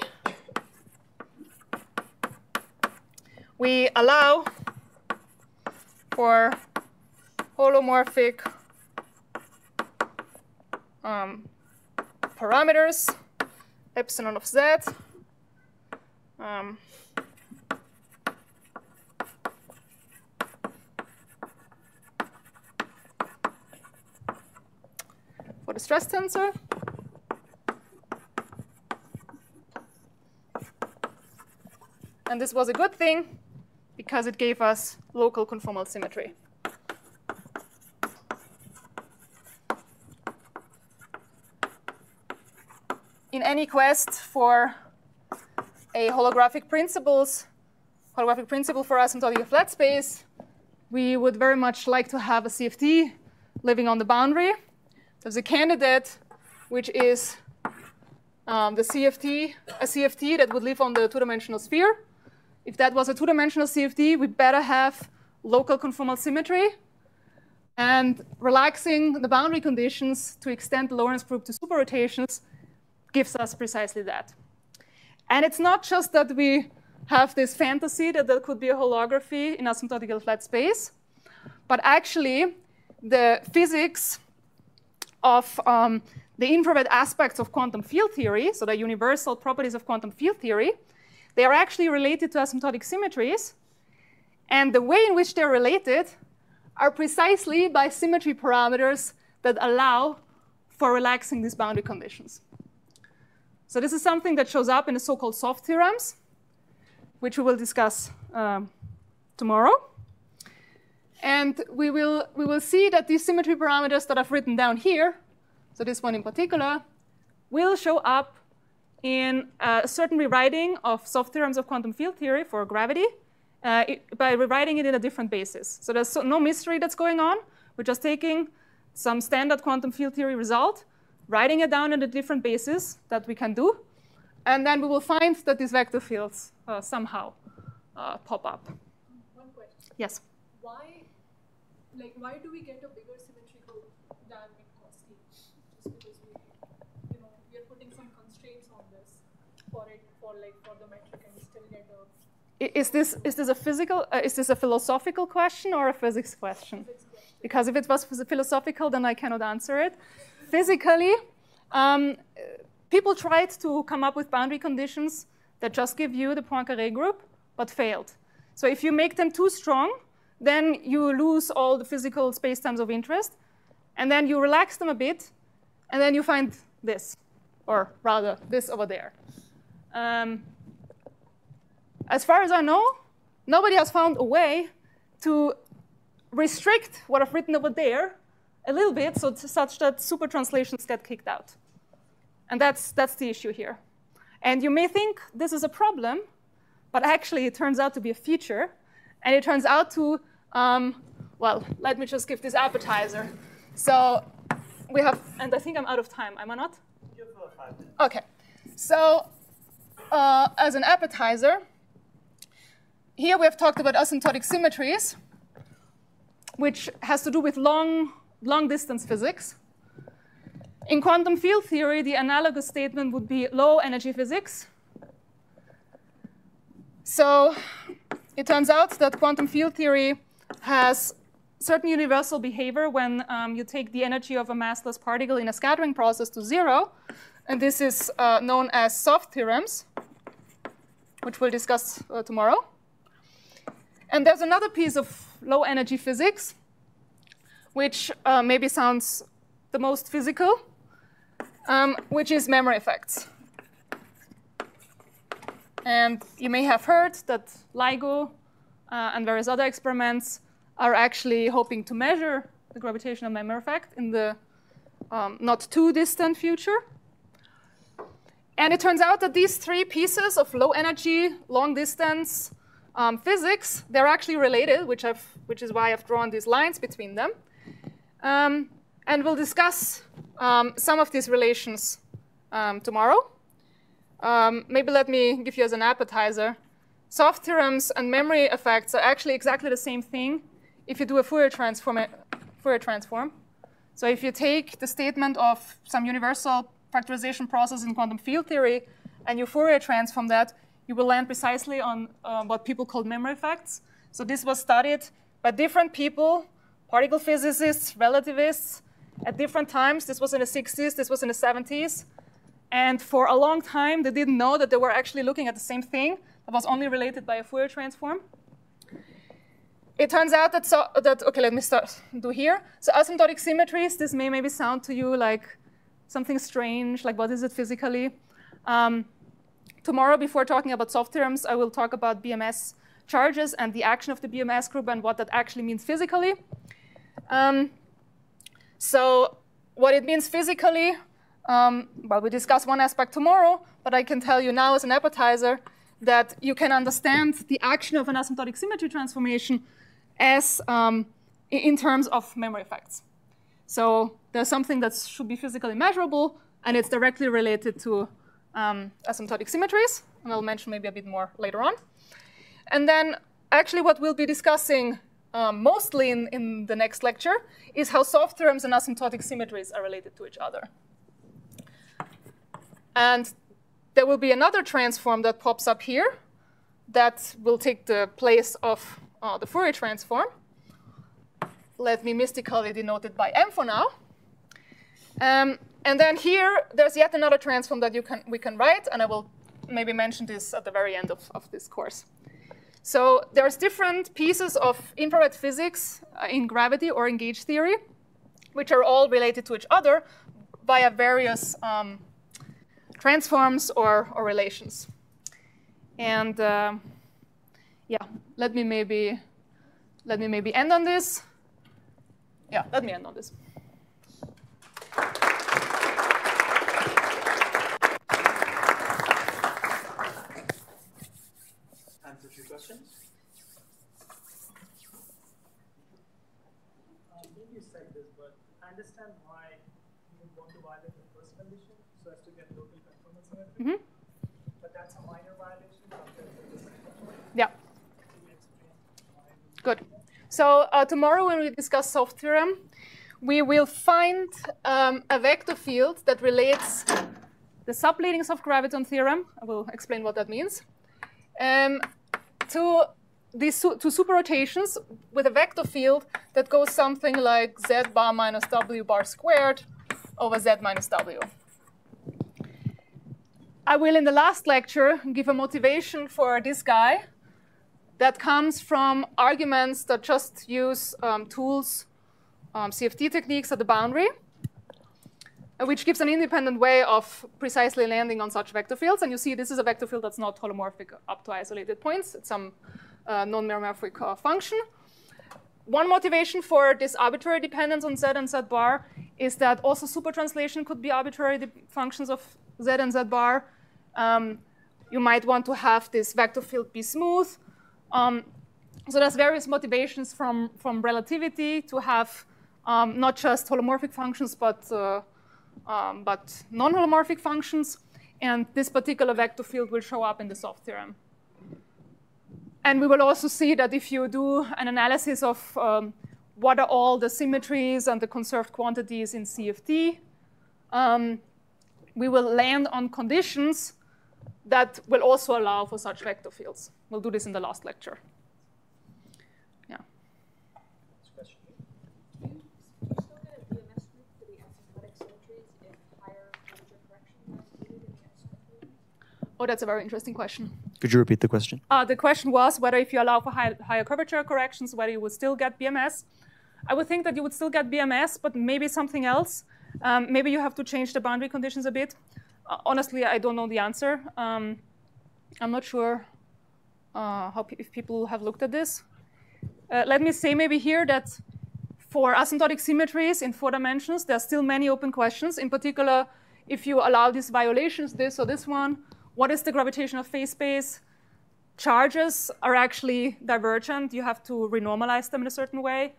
we allow for holomorphic parameters, epsilon of z, for the stress tensor. And this was a good thing because it gave us local conformal symmetry. In any quest for a holographic principle for asymptotic flat space, we would very much like to have a CFD living on the boundary. There's a candidate which is a CFD that would live on the two-dimensional sphere. If that was a two-dimensional CFD, we better have local conformal symmetry. And relaxing the boundary conditions to extend the Lorentz group to superrotations gives us precisely that. And it's not just that we have this fantasy that there could be a holography in asymptotic flat space, but actually the physics of the infrared aspects of quantum field theory, so the universal properties of quantum field theory, they are actually related to asymptotic symmetries. And the way in which they're related are precisely by symmetry parameters that allow for relaxing these boundary conditions. So this is something that shows up in the so-called soft theorems, which we will discuss tomorrow. And we will see that these symmetry parameters that I've written down here, so this one in particular, will show up in a certain rewriting of soft theorems of quantum field theory for gravity by rewriting it in a different basis. So there's no mystery that's going on. We're just taking some standard quantum field theory result, writing it down in a different basis that we can do, and then we will find that these vector fields somehow pop up. One question. Yes? Why do we get a bigger symmetry group than in cos t? Just because we are putting some constraints on this for the metric, and we still get a. Is this a philosophical question or a physics question? Because if it was philosophical, then I cannot answer it. Physically, people tried to come up with boundary conditions that just give you the Poincaré group, but failed. So if you make them too strong, then you lose all the physical spacetimes of interest, and then you relax them a bit, and then you find this, or rather this over there. As far as I know, nobody has found a way to restrict what I've written over there a little bit, such that super translations get kicked out. And that's the issue here. And you may think this is a problem, but actually it turns out to be a feature. And it turns out to, well, let me just give this appetizer. So we have, and I think I'm out of time, am I not? You have about 5 minutes. OK. So as an appetizer, here we have talked about asymptotic symmetries, which has to do with long-distance physics. In quantum field theory, the analogous statement would be low-energy physics. So it turns out that quantum field theory has certain universal behavior when you take the energy of a massless particle in a scattering process to 0. And this is known as soft theorems, which we'll discuss tomorrow. And there's another piece of low-energy physics, which maybe sounds the most physical, which is memory effects. And you may have heard that LIGO and various other experiments are actually hoping to measure the gravitational memory effect in the not too distant future. And it turns out that these three pieces of low energy, long distance physics, they're actually related, which is why I've drawn these lines between them. And we'll discuss some of these relations tomorrow. Maybe let me give you as an appetizer. Soft theorems and memory effects are actually exactly the same thing if you do a Fourier transform. So if you take the statement of some universal factorization process in quantum field theory and you Fourier transform that, you will land precisely on what people call memory effects. So this was studied by different people, particle physicists, relativists, at different times. This was in the 60s, this was in the 70s. And for a long time, they didn't know that they were actually looking at the same thing that was only related by a Fourier transform. It turns out that, okay, let me do here. So asymptotic symmetries, this may maybe sound to you like something strange, like what is it physically? Tomorrow, before talking about soft theorems, I will talk about BMS charges and the action of the BMS group and what that actually means physically. So what it means physically, well, we discuss one aspect tomorrow, but I can tell you now as an appetizer that you can understand the action of an asymptotic symmetry transformation as in terms of memory effects. So there's something that should be physically measurable, and it's directly related to asymptotic symmetries, and I'll mention maybe a bit more later on. And then actually what we'll be discussing mostly in the next lecture is how soft theorems and asymptotic symmetries are related to each other. And there will be another transform that pops up here that will take the place of the Fourier transform. Let me mystically denote it by M for now. And then here, there's yet another transform that we can write, and I will maybe mention this at the very end of this course. So there's different pieces of infrared physics in gravity or in gauge theory, which are all related to each other via various transforms or relations. And yeah, let me maybe end on this. Yeah, let me end on this. Time for a few questions. Maybe you said this, but I understand why you would want to violate the first condition so as to get local conformal symmetry. Mm-hmm. But that's a minor violation compared to the second one. Yeah. Can you explain why? Good. So tomorrow when we discuss soft theorem, we will find a vector field that relates the subleading soft graviton theorem, I will explain what that means, to these two superrotations with a vector field that goes something like z bar minus w bar squared over z minus w. I will, in the last lecture, give a motivation for this guy that comes from arguments that just use tools, CFT techniques at the boundary, which gives an independent way of precisely landing on such vector fields. And you see this is a vector field that's not holomorphic up to isolated points. It's some non-meromorphic function. One motivation for this arbitrary dependence on z and z bar is that also supertranslation could be arbitrary functions of z and z bar. You might want to have this vector field be smooth. So there's various motivations from relativity to have not just holomorphic functions, but non-holomorphic functions. And this particular vector field will show up in the soft theorem. And we will also see that if you do an analysis of what are all the symmetries and the conserved quantities in CFT, we will land on conditions that will also allow for such vector fields. We'll do this in the last lecture. Yeah. Question. Do you still get a BMS group for the asymptotic symmetries if higher temperature correction is needed in the symmetry? Oh, that's a very interesting question. Could you repeat the question? The question was whether if you allow for higher curvature corrections, whether you would still get BMS. I would think that you would still get BMS, but maybe something else. Maybe you have to change the boundary conditions a bit. Honestly, I don't know the answer. I'm not sure if people have looked at this. Let me say maybe here that for asymptotic symmetries in 4 dimensions, there are still many open questions. In particular, if you allow these violations, this or this one, what is the gravitational phase space? Charges are actually divergent. You have to renormalize them in a certain way.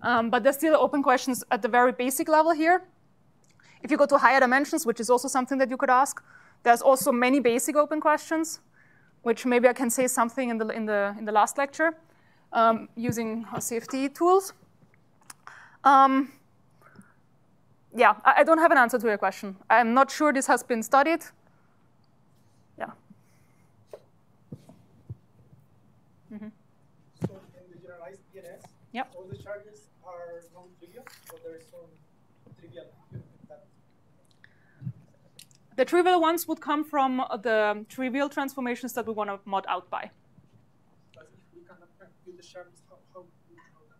But there's still open questions at the very basic level here. If you go to higher dimensions, which is also something that you could ask, there's also many basic open questions, which maybe I can say something in the last lecture using CFT tools. Yeah, I don't have an answer to your question. I'm not sure this has been studied. Yeah. So in the generalized DNS, Yep. all the charges are non-trivial, or there is some trivial that. The trivial ones would come from the trivial transformations that we want to mod out by. But if we cannot compute the charges, how do we know that?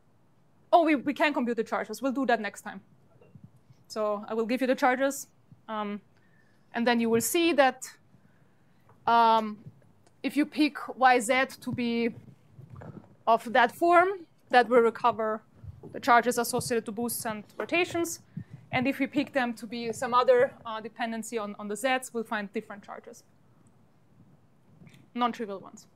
Oh, we can compute the charges. We'll do that next time. So I will give you the charges. And then you will see that if you pick YZ to be of that form, that will recover the charges associated to boosts and rotations. And if we pick them to be some other dependency on the Zs, we'll find different charges, non-trivial ones.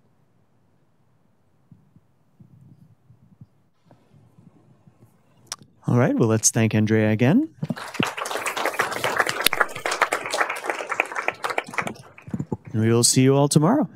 All right, well, let's thank Andrea again. And we will see you all tomorrow.